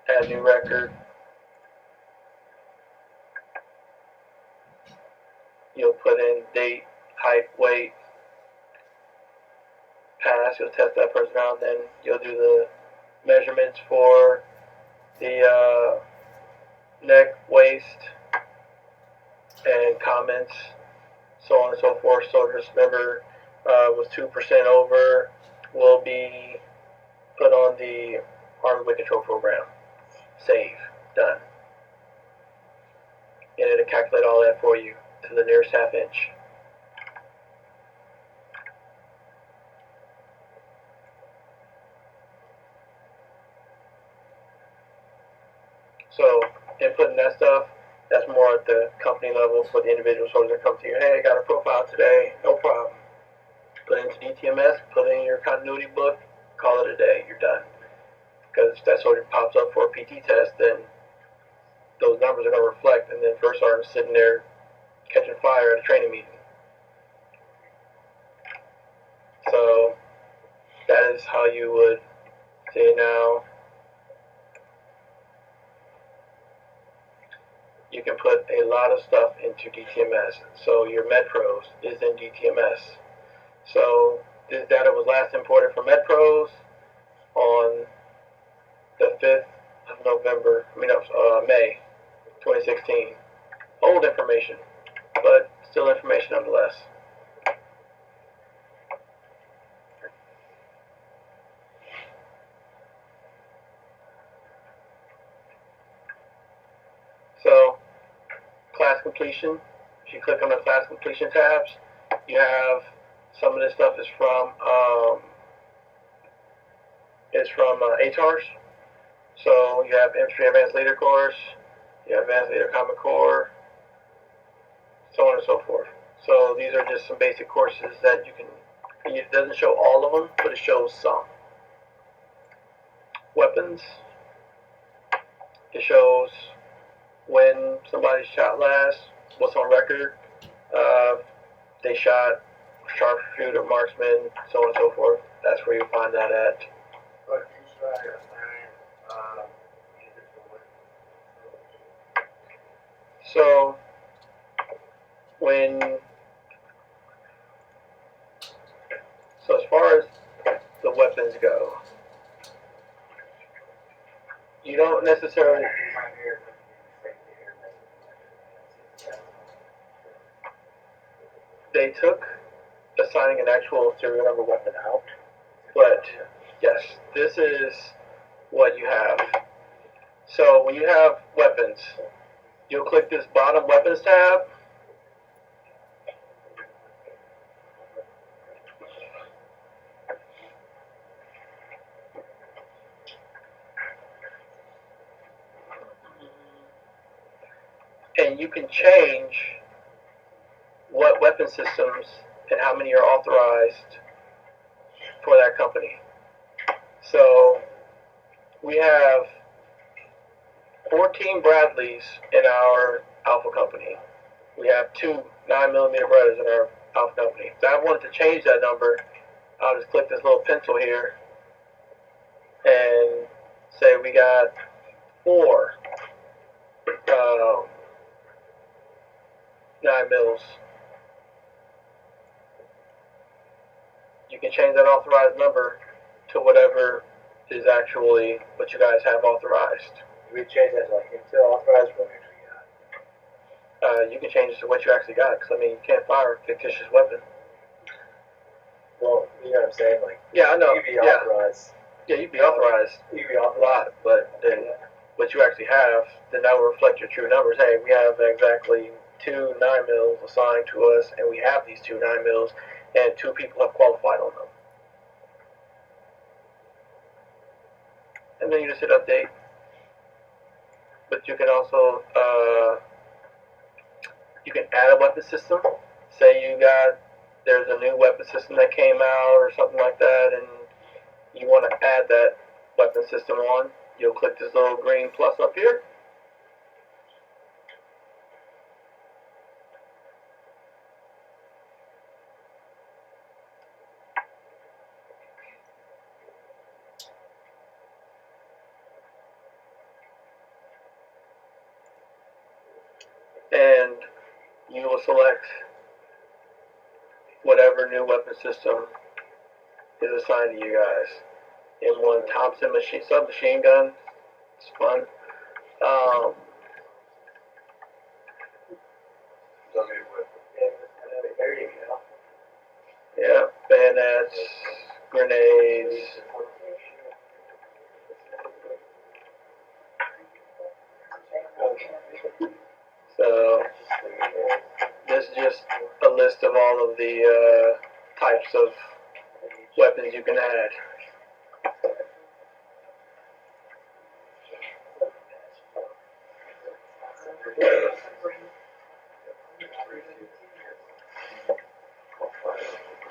add new record. You'll put in date, height, weight, pass. You'll test that person out, then you'll do the measurements for the neck, waist, and comments, so on and so forth. So just remember, was 2% over, will be put on the Army Weight Control Program. Save. Done. And it'll calculate all that for you to the nearest half inch. So, inputting that stuff, that's more at the company level for the individual soldiers that come to you. Hey, I got a profile today. No problem. Put it into DTMS, put it in your continuity book, call it a day. You're done. Because if that soldier pops up for a PT test, then those numbers are going to reflect, and then first sergeant's sitting there catching fire at a training meeting. So, that is how you would say now. You can put a lot of stuff into DTMS. So your MedPros is in DTMS. So this data was last imported from MedPros on the 5th of November, May 2016. Old information, but still information nonetheless. So class completion, if you click on the class completion tabs, you have some of this stuff is from ATARS. So you have Infantry Advanced Leader Course, you have Advanced Leader Common Core, so on and so forth. So these are just some basic courses that you can, it doesn't show all of them, but it shows some. Weapons, it shows when somebody shot last, what's on record, they shot sharpshooter, marksman, so on and so forth. That's where you find that at. So as far as the weapons go, you don't necessarily. They took assigning an actual serial number weapon out, but yes, this is what you have. So when you have weapons, you'll click this bottom weapons tab. And you can change what weapon systems and how many are authorized for that company. So we have 14 Bradleys in our Alpha company. We have 2 9mm Berettas in our Alpha company. If I wanted to change that number, I'll just click this little pencil here and say we got 4 9mm. You can change that authorized number to whatever is actually what you guys have authorized. We change that to like Intel authorized or what we actually got? You can change it to what you actually got, because I mean, you can't fire a fictitious weapon. Well, you know what I'm saying? Like, yeah, I know. you'd be authorized. Yeah, you'd be authorized. You'd be A lot, but then what you actually have, then that will reflect your true numbers. Hey, we have exactly 2 9mm assigned to us, and we have these 2 9mm, and 2 people have qualified on them. And then you just hit update. But you can also, you can add a weapon system. Say there's a new weapon system that came out or something like that, and you want to add that weapon system on. You'll click this little green plus up here. And you will select whatever new weapon system is assigned to you guys. M1 Thompson submachine gun. It's fun. grenades. So this is just a list of all of the types of weapons you can add.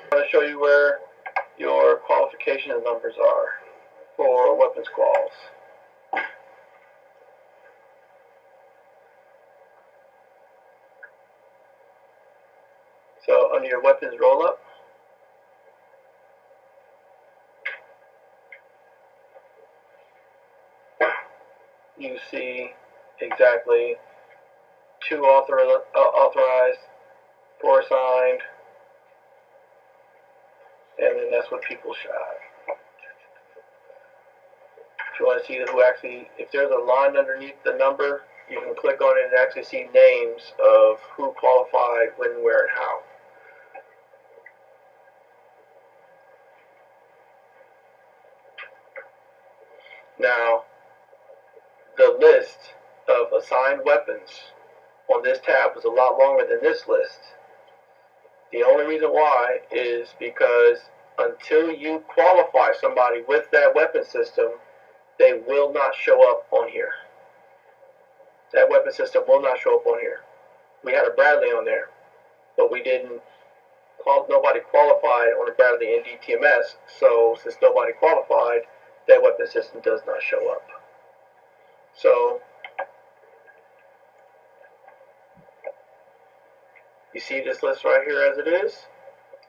I'm going to show you where your qualification numbers are for weapons quals. So under your weapons roll-up, you see exactly 2 authorized, 4 assigned, and then that's what people shot. If you want to see who actually, if there's a line underneath the number, you can click on it and actually see names of who qualified, when, where, and how. Now, the list of assigned weapons on this tab is a lot longer than this list. The only reason why is because until you qualify somebody with that weapon system, they will not show up on here. That weapon system will not show up on here. We had a Bradley on there, but we didn't. Nobody qualified on a Bradley in DTMS, so since nobody qualified, that weapon system does not show up. So you see this list right here as it is.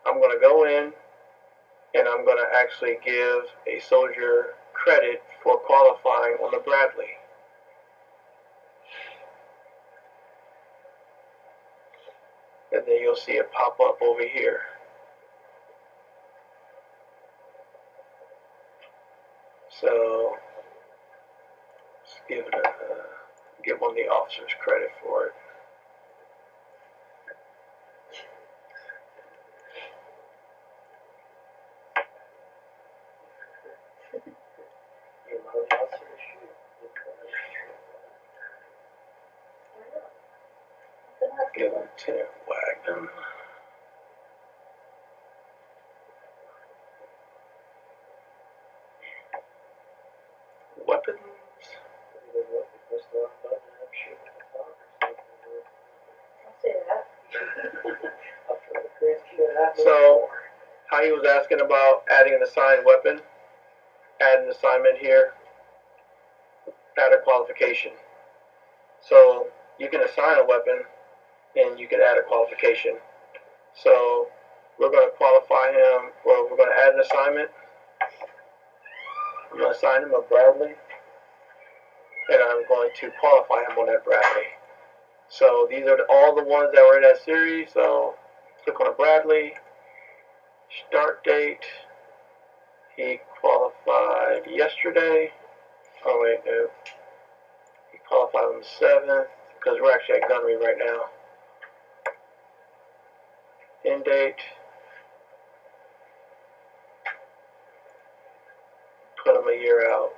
I'm going to go in and I'm going to actually give a soldier credit for qualifying on the Bradley. And then you'll see it pop up over here. So let's give one of the officers credit for it. Give Lieutenant Wagner. Weapons. I'll say that. So, how he was asking about adding an assigned weapon, add an assignment here, add a qualification. So, you can assign a weapon and you can add a qualification. So, we're going to qualify him, or we're going to add an assignment. I'm going to assign him a Bradley, and I'm going to qualify him on that Bradley. So, these are all the ones that were in that series. So, click on a Bradley. Start date. He qualified yesterday. Oh wait, no. He qualified on the 7th because we're actually at gunnery right now. End date. Put him a year out.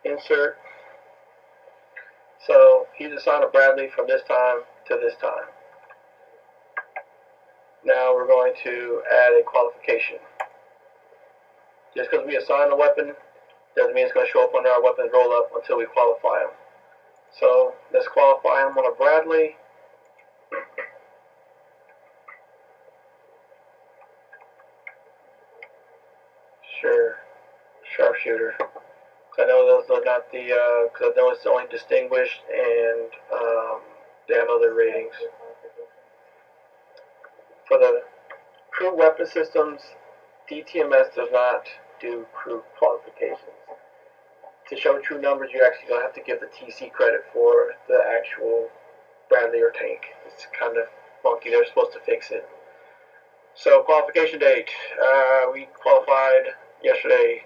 Insert. So he's assigned a Bradley from this time to this time. Now we're going to add a qualification. Just because we assign a weapon doesn't mean it's going to show up under our weapons roll-up until we qualify him. So let's qualify him on a Bradley. Sure, sharpshooter. I know those are not the, because I know it's only distinguished and they have other ratings. For the crew weapon systems, DTMS does not do crew qualifications. To show true numbers, you're actually going to have to give the TC credit for the actual Bradley or tank. It's kind of funky. They're supposed to fix it. So qualification date, we qualified yesterday,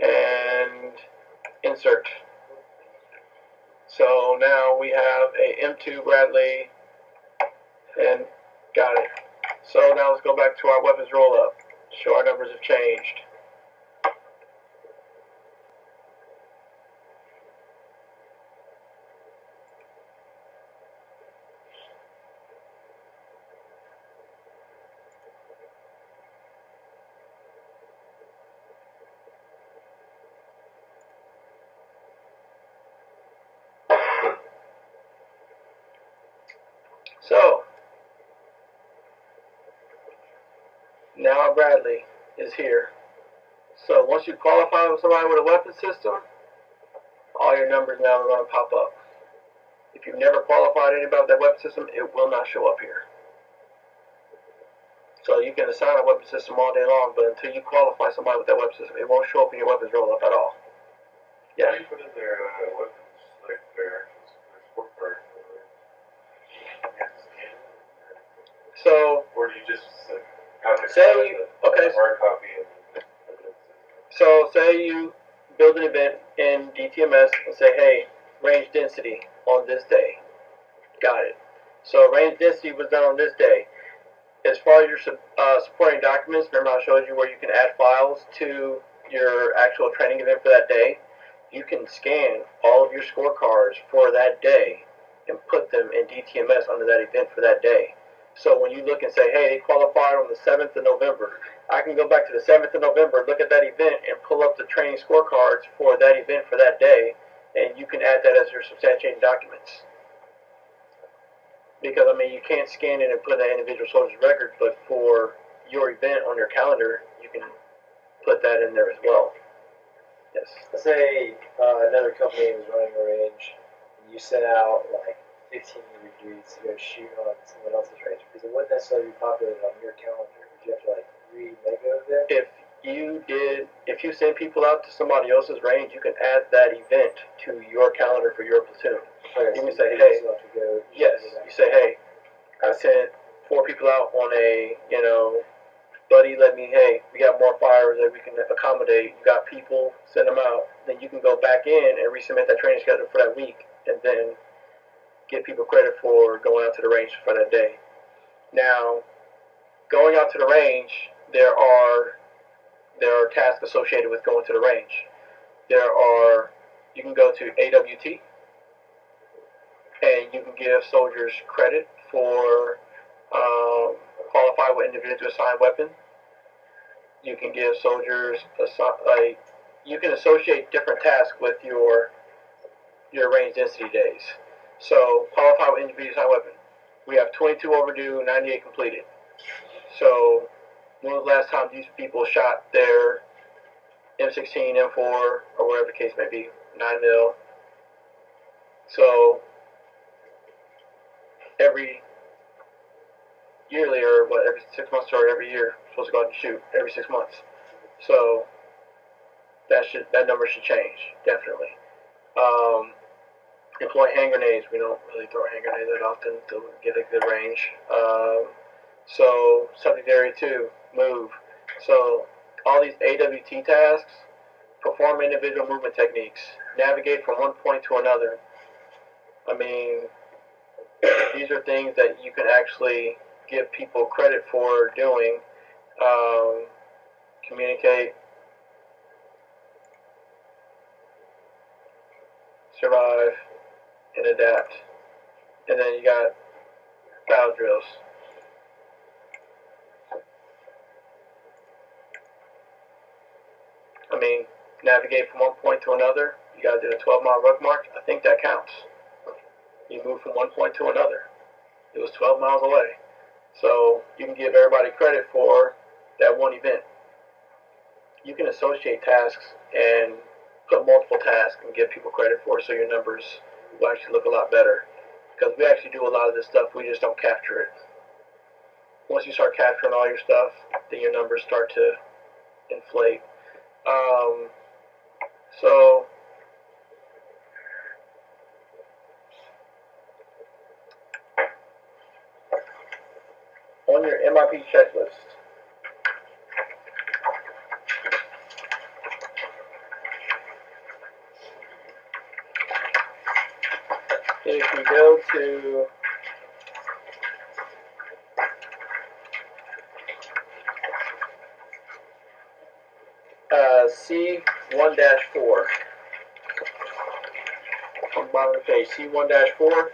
and insert. So now we have M2 Bradley, and got it. So now let's go back to our weapons roll-up. Show our numbers have changed. So now our Bradley is here. So once you qualify with somebody with a weapon system, all your numbers now are going to pop up. If you've never qualified anybody with that weapon system, it will not show up here. So you can assign a weapon system all day long, but until you qualify somebody with that weapon system, it won't show up in your weapons roll-up at all. Yeah. How do you put in their weapons, like their sport card? So, or do you just have to say you, okay. hard copy and so say you build an event in DTMS and say, hey, range density on this day. Got it. So range density was done on this day. As far as your supporting documents, remember I showed you where you can add files to your actual training event for that day. You can scan all of your scorecards for that day and put them in DTMS under that event for that day. So when you look and say, hey, they qualified on the 7th of November, I can go back to the 7th of November, look at that event, and pull up the training scorecards for that event for that day, and you can add that as your substantiating documents. Because, I mean, you can't scan it and put an individual soldier's record, but for your event on your calendar, you can put that in there as well. Yes. Let's say another company was running a range, and you sent out like 15 dudes to go shoot on someone else's range, because it wouldn't necessarily be populated on your calendar. Would you have to like remake it then? If you send people out to somebody else's range, you can add that event to your calendar for your platoon. Okay, You so can say, you hey, still have to go, yes, you say, hey, I sent 4 people out on a, buddy, hey, we got more fires that we can accommodate. You got people, send them out. Then you can go back in and resubmit that training schedule for that week, and then give people credit for going out to the range for that day. Now, going out to the range, there are tasks associated with going to the range. You can go to AWT, and you can give soldiers credit for qualify with individual assigned weapon. You can give soldiers you can associate different tasks with your range density days. So qualify with individual assigned weapon. We have 22 overdue, 98 completed. So when was the last time these people shot their M16, M4, or whatever the case may be, 9mm? So every yearly, or every 6 months or every year, supposed to go out and shoot every 6 months. So that number should change, definitely. Employ hand grenades. We don't really throw hand grenades that often to get a good range. So subject area 2, move. So all these AWT tasks, perform individual movement techniques, navigate from one point to another. I mean, these are things that you can actually give people credit for doing. Communicate, survive, and adapt. And then you got battle drills. I mean, navigate from one point to another. You guys did a 12-mile ruck march. I think that counts. You moved from one point to another. It was 12 miles away. So you can give everybody credit for that one event. You can associate tasks and put multiple tasks and give people credit for it, so your numbers will actually look a lot better. Because we actually do a lot of this stuff, we just don't capture it. Once you start capturing all your stuff, then your numbers start to inflate. So on your MIP checklist, if we go to C1-4, on the bottom of the page, C1-4,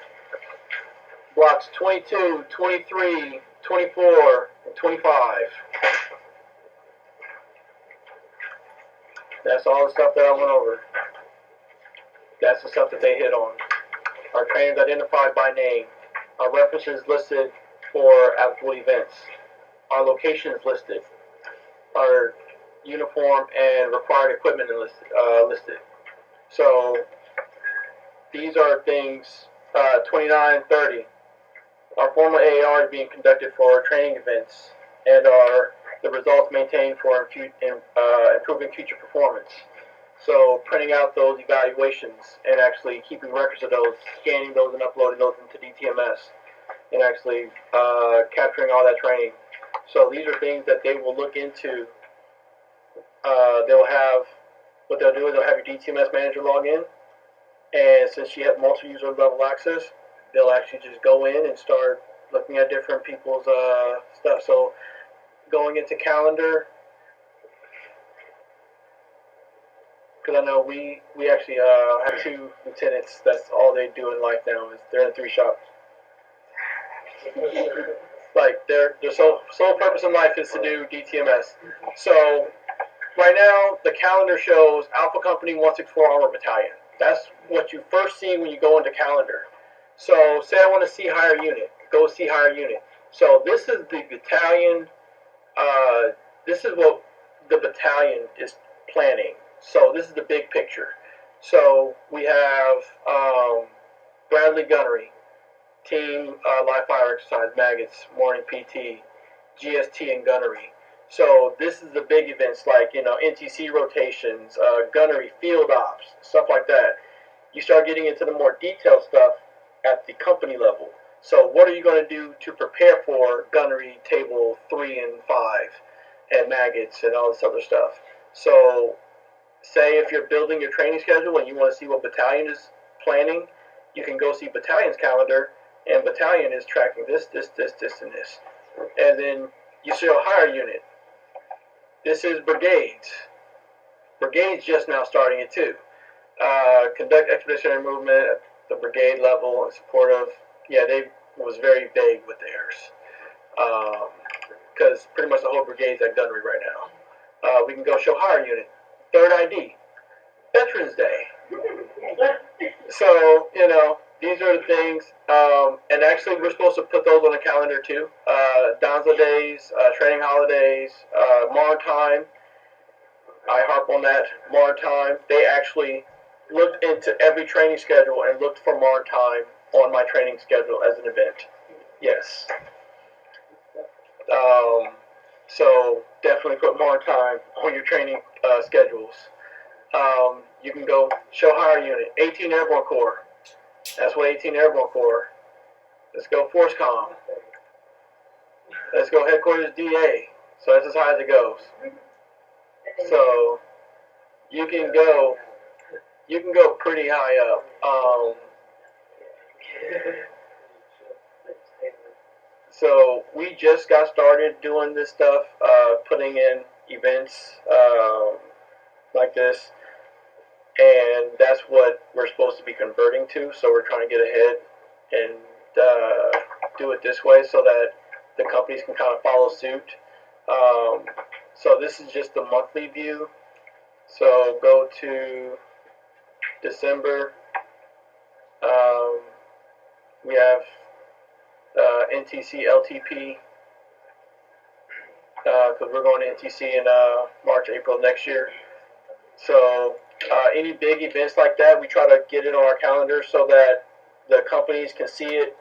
blocks 22, 23, 24, and 25. That's all the stuff that I went over. That's the stuff that they hit on. Our trainings identified by name. Our references listed for applicable events. Our locations listed. Our uniform and required equipment listed. So these are things, 29 and 30. Our formal AAR is being conducted for our training events and are the results maintained for improving future performance. So printing out those evaluations and actually keeping records of those, scanning those and uploading those into DTMS, and actually capturing all that training. So these are things that they will look into. They'll have, what they'll do is they'll have your DTMS manager log in, and since you have multi-user level access, they'll actually just go in and start looking at different people's stuff. So going into calendar, because I know we actually have 2 lieutenants. That's all they do in life now, is they're in 3 shops. Like their sole purpose in life is to do DTMS. So right now the calendar shows Alpha Company 164 Armor Battalion. That's what you first see when you go into calendar. So say I want to see higher unit, go see higher unit. So this is the battalion. This is what the battalion is planning. So this is the big picture. So we have Bradley Gunnery, Team Live Fire Exercise, Maggots, Morning PT, GST and Gunnery. So this is the big events like, NTC rotations, Gunnery, Field Ops, stuff like that. You start getting into the more detailed stuff at the company level. So what are you going to do to prepare for Gunnery Table 3 and 5 and Maggots and all this other stuff? So say if you're building your training schedule and you want to see what battalion is planning, you can go see battalion's calendar, and battalion is tracking this, and this. And then you see a higher unit. This is brigades. Brigades just now starting it too. Conduct expeditionary movement at the brigade level in support of, they was very vague with theirs. Because pretty much the whole brigade's at gunnery right now. We can go show higher unit. Third ID. Veterans Day. So, these are the things. And actually we're supposed to put those on the calendar too. Donza days, training holidays, maritime. I harp on that. Maritime. They actually looked into every training schedule and looked for maritime on my training schedule as an event. Yes. So definitely put maritime on your training schedules. You can go show higher unit. 18 Airborne Corps. That's what 18 Airborne Corps. Let's go Force Com. Let's go Headquarters DA. So that's as high as it goes. So you can go pretty high up. So we just got started doing this stuff, putting in events like this, and that's what we're supposed to be converting to. So we're trying to get ahead and do it this way so that the companies can kind of follow suit. So this is just the monthly view. So go to December. We have NTC LTP because we're going to NTC in March, April next year. So any big events like that, we try to get it on our calendar so that the companies can see it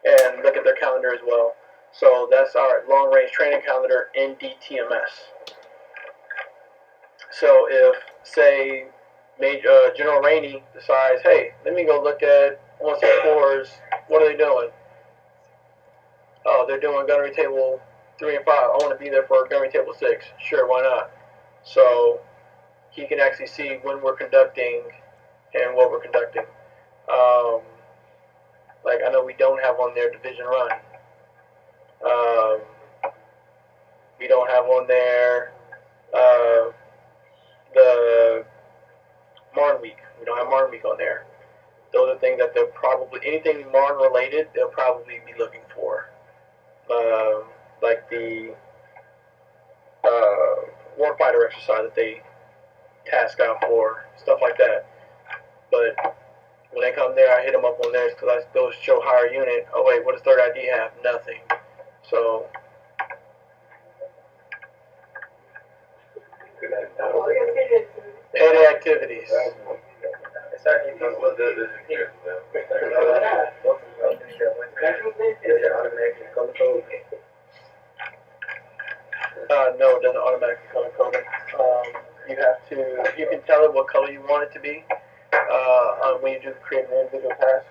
and look at their calendar as well. So that's our long-range training calendar in DTMS. So if, say, General Rainey decides, hey, let me go look at 164s, what are they doing? Oh, they're doing gunnery table 3 and 5. I want to be there for gunnery table 6. Sure, why not? So he can actually see when we're conducting and what we're conducting. Like, I know we don't have on there division run. We don't have on there the Marn week. We don't have Marn week on there. Those are things that they'll probably, anything Marn related, they'll probably be looking for. Like the warfighter exercise that they task out for, stuff like that. But when they come there, I hit them up on theirs because I go show higher unit. Oh wait, what does third ID have? Nothing. So payday activities. No, it doesn't automatically color code it. You have to, you can tell it what color you want it to be. When you do create an individual task,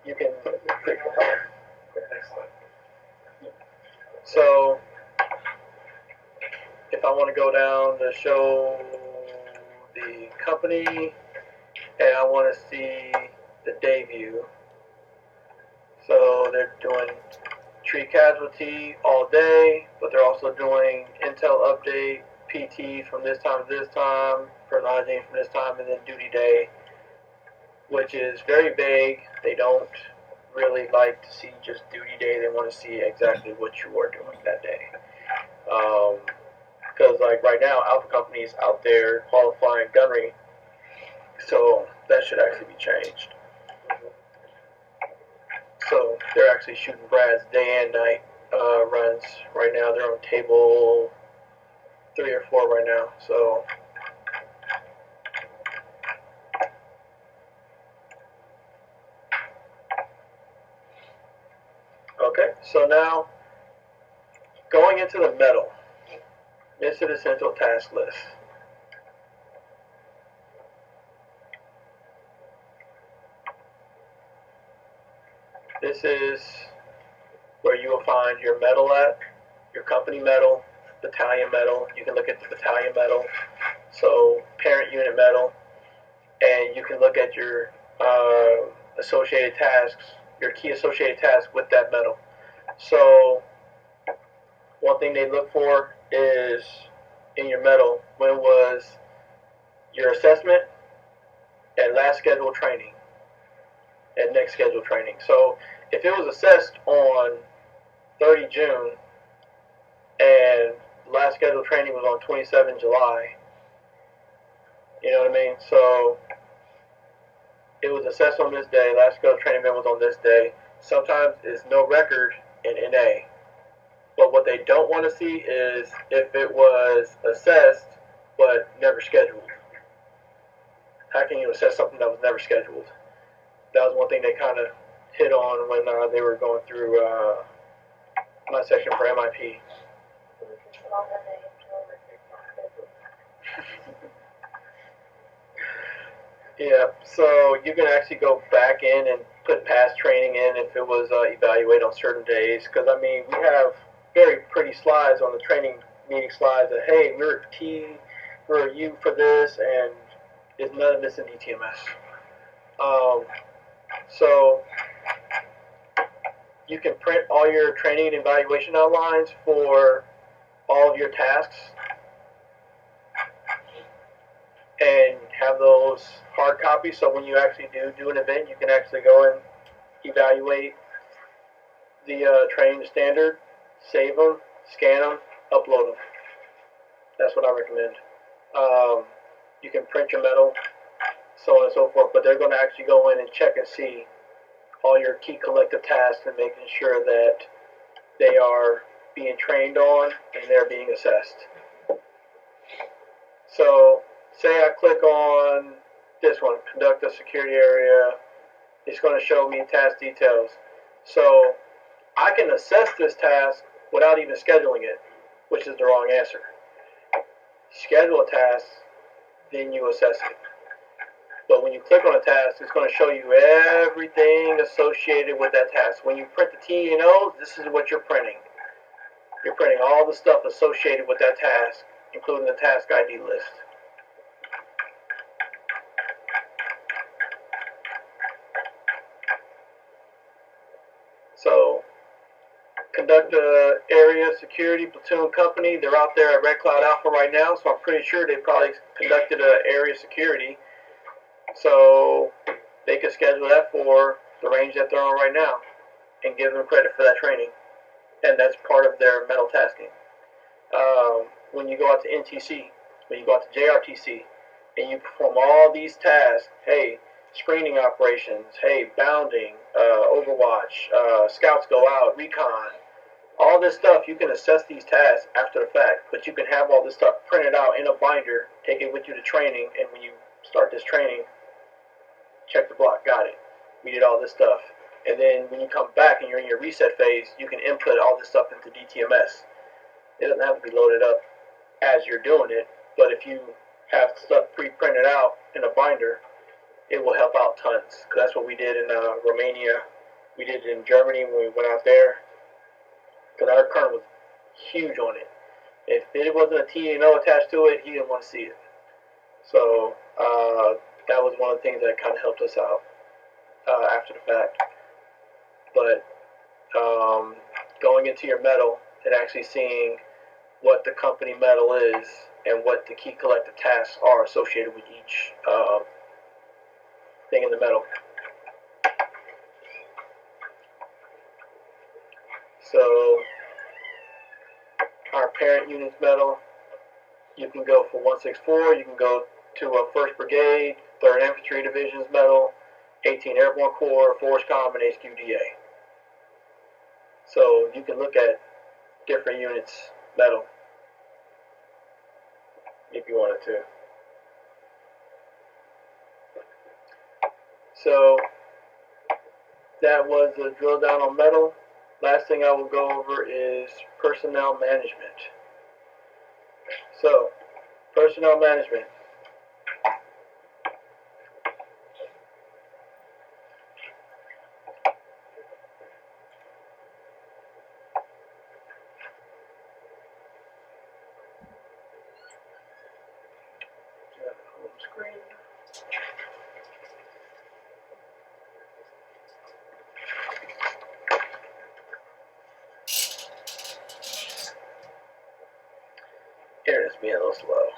you can create the color. So, if I want to go down to show the company, and I want to see the day view. So they're doing tree casualty all day, but they're also doing intel update, PT from this time to this time, personalizing from this time, and then duty day, which is very vague. They don't really like to see just duty day. They want to see exactly what you are doing that day. Because like right now, Alpha Company is out there qualifying gunnery, so that should actually be changed. So they're actually shooting Brad's day and night runs right now. They're on table 3 or 4 right now. So okay, so now going into the METL, into the central task list. This is where you will find your METL at, your company METL, battalion METL. You can look at the battalion METL, so parent unit METL, and you can look at your associated tasks, your key associated tasks with that METL. So one thing they look for is in your METL, when was your assessment and last scheduled training and next scheduled training. So if it was assessed on 30 June and last scheduled training was on 27 July, you know what I mean? So it was assessed on this day, last scheduled training event was on this day. Sometimes it's no record in NA. But what they don't want to see is if it was assessed but never scheduled. How can you assess something that was never scheduled? That was one thing they kind of hit on when they were going through my section for MIP. Yeah, so you can actually go back in and put past training in if it was evaluated on certain days. Because, I mean, we have very pretty slides on the training meeting slides that, hey, we're T, we're U for this, and there's none of this in DTMS. So you can print all your training and evaluation outlines for all of your tasks and have those hard copies, so when you actually do an event, you can actually go and evaluate the training standard, save them, scan them, upload them. That's what I recommend. You can print your METL, so on and so forth, but they're going to actually go in and check and see all your key collective tasks and making sure that they are being trained on and they're being assessed. So say I click on this one, conduct a security area, it's going to show me task details. So I can assess this task without even scheduling it, which is the wrong answer. Schedule a task, then you assess it. But when you click on a task, it's going to show you everything associated with that task. When you print the T and O, this is what you're printing. You're printing all the stuff associated with that task, including the task ID list. conduct a area security platoon company. They're out there at Red Cloud Alpha right now, so I'm pretty sure they probably conducted an area security. So they could schedule that for the range that they're on right now and give them credit for that training. And that's part of their METL tasking. When you go out to NTC, when you go out to JRTC, and you perform all these tasks, hey, screening operations, hey, bounding, overwatch, scouts go out, recon, all this stuff, you can assess these tasks after the fact, but you can have all this stuff printed out in a binder, take it with you to training, and when you start this training, check the block, got it. We did all this stuff. And then when you come back and you're in your reset phase, you can input all this stuff into DTMS. It doesn't have to be loaded up as you're doing it, but if you have stuff pre-printed out in a binder, it will help out tons. Because that's what we did in Romania. We did it in Germany when we went out there. Because our current was huge on it. If it wasn't a TNO attached to it, he didn't want to see it. So that was one of the things that kind of helped us out after the fact. But going into your METL and actually seeing what the company METL is and what the key collective tasks are associated with each thing in the METL. So our parent unit's METL, you can go for 164, you can go to a 1st Brigade, 3rd Infantry Division's METL, 18 Airborne Corps, FORSCOM, and HQDA. So you can look at different units METL if you wanted to. So that was a drill down on METL. Last thing I will go over is personnel management. So, personnel management. Home screen. Internet's being a little slow.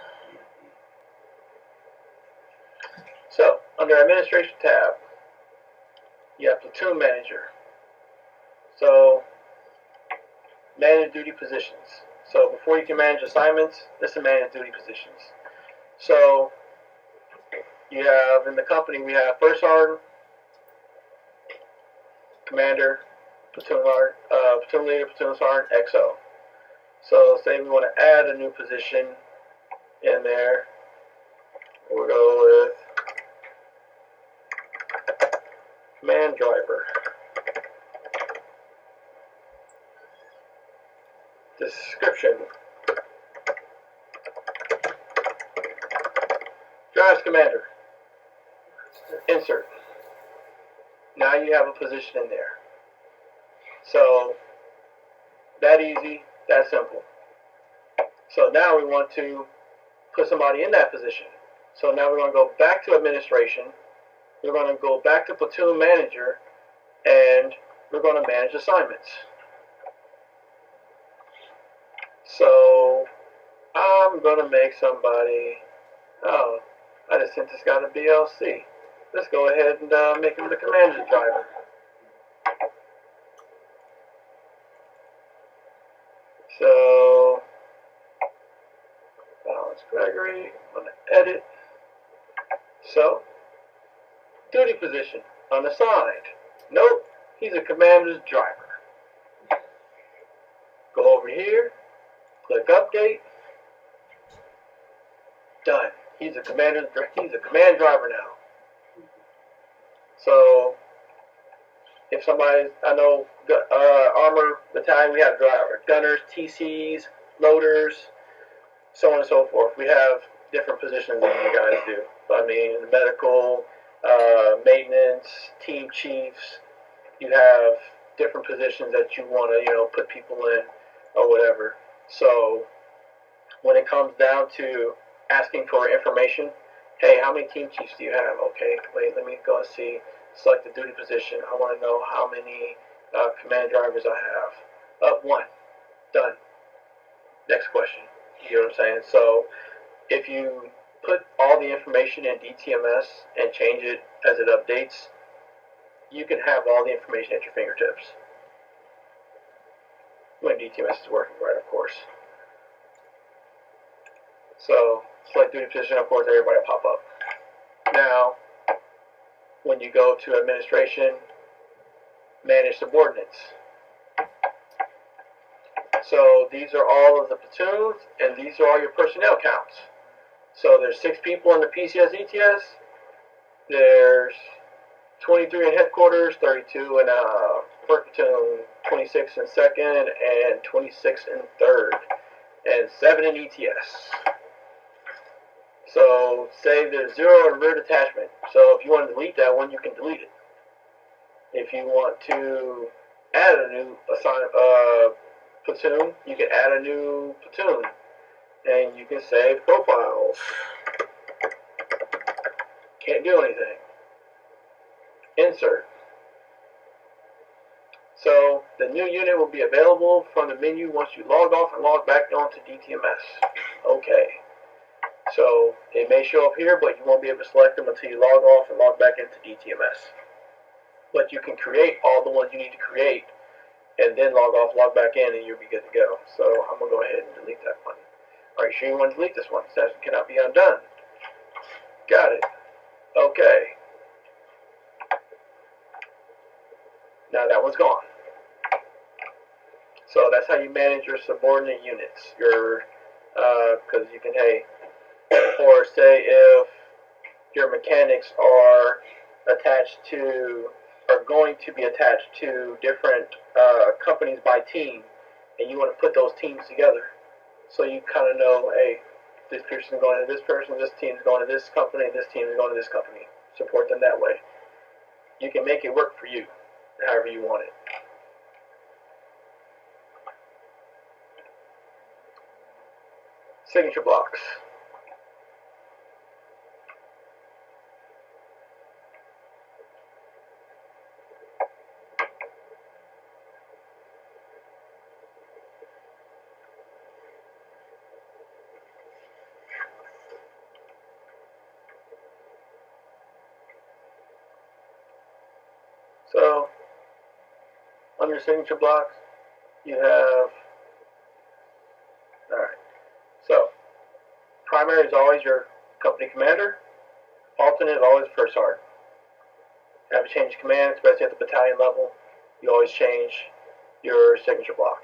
So, under Administration tab, you have Platoon Manager. So, manage duty positions. So, before you can manage assignments, this is manage duty positions. So, you have, in the company, we have First Sergeant, Commander, Platoon Leader, Platoon Sergeant, XO. So say we want to add a new position in there. We'll go with Command Driver. Description. Drives Commander. Insert. Now you have a position in there. So that easy. That simple. So now we want to put somebody in that position. So now we're going to go back to administration. We're going to go back to platoon manager, and we're going to manage assignments. So I'm going to make somebody, oh, I just sent this guy to BLC. Let's go ahead and make him the commander driver. So, balance Gregory, I'm going to edit. So, duty position, unassigned. Nope, he's a commander's driver. Go over here, click update. Done. He's a command driver now. So, if somebody's, I know, armor battalion, we have driver, gunners, TCs, loaders, so on and so forth. We have different positions that you guys do. I mean, medical, maintenance, team chiefs. You have different positions that you want to, put people in or whatever. So when it comes down to asking for information, hey, how many team chiefs do you have? Okay, wait, let me go and see. Select the duty position. I want to know how many command drivers I have. Up one. Done. Next question. You know what I'm saying? So if you put all the information in DTMS and change it as it updates, you can have all the information at your fingertips. When DTMS is working right, of course. So select duty position, of course, everybody will pop up. Now, when you go to administration, manage subordinates. So these are all of the platoons, and these are all your personnel counts. So there's 6 people in the PCS ETS. There's 23 in headquarters, 32 in first platoon, 26 in second, and 26 in third, and 7 in ETS. So say there's 0 in rear detachment. So if you want to delete that one, you can delete it. If you want to add a new platoon, you can add a new platoon, and you can save profiles. Can't do anything. Insert. So the new unit will be available from the menu once you log off and log back onto DTMS. Okay. So it may show up here, but you won't be able to select them until you log off and log back into DTMS. But you can create all the ones you need to create and then log off, log back in, and you'll be good to go. So I'm going to go ahead and delete that one. Are you sure you want to delete this one? It says it cannot be undone. Got it. Okay. Now that one's gone. So that's how you manage your subordinate units. Your, because you can, hey, or say if your mechanics are attached to, are going to be attached to different companies by team, and you want to put those teams together. So you kind of know, hey, this person is going to this person, this team is going to this company, this team is going to this company. Support them that way. You can make it work for you, however you want it. Signature blocks. So, under signature blocks, you have, alright, so, primary is always your company commander, alternate is always first sergeant. Have a change of command, especially at the battalion level, you always change your signature block.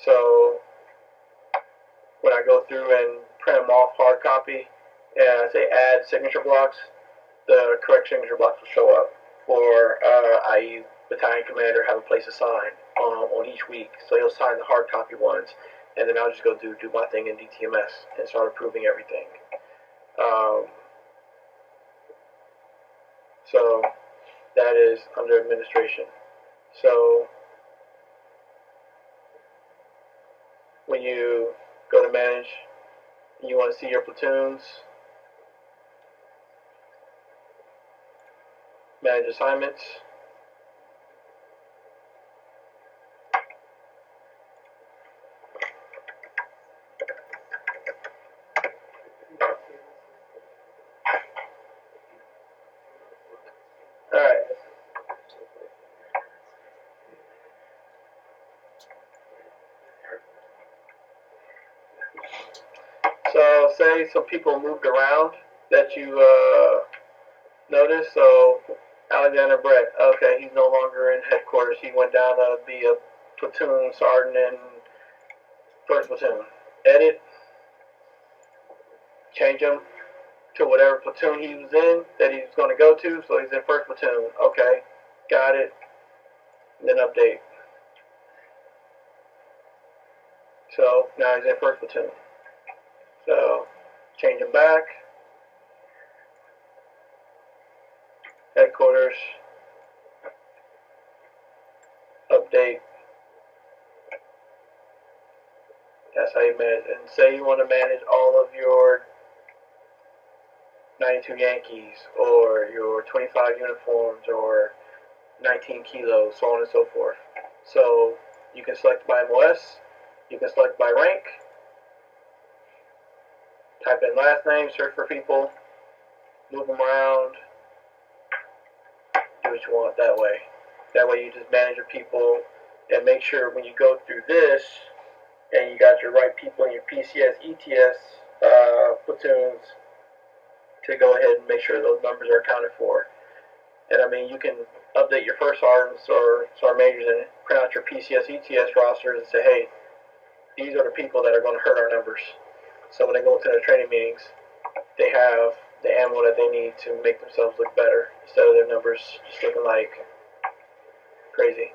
So, when I go through and print them off hard copy, and I say add signature blocks, the correct signature blocks will show up for, i.e., battalion commander have a place assigned on each week. So he'll sign the hard copy ones, and then I'll just go do my thing in DTMS and start approving everything. So that is under administration. So when you go to manage, you want to see your platoons, manage assignments. Alright. So say some people moved around that you noticed. So Alexander Brett, okay, he's no longer in headquarters. He went down to be a platoon sergeant in first platoon. Edit, change him to whatever platoon he was in that he was going to go to. So he's in first platoon. Okay, got it. And then update. So now he's in first platoon. So change him back. Headquarters. Update. That's how you manage. And say you want to manage all of your 92 Yankees or your 25 uniforms or 19 kilos, so on and so forth. So you can select by MOS, you can select by rank, type in last name, search for people, move them around, do what you want that way. That way you just manage your people and make sure when you go through this and you got your right people in your PCS, ETS platoons to go ahead and make sure those numbers are accounted for. And I mean, you can update your first sergeants or sergeant majors and print out your PCS, ETS rosters and say, hey, these are the people that are going to hurt our numbers. So when they go into their training meetings, they have the ammo that they need to make themselves look better instead of their numbers just looking like crazy.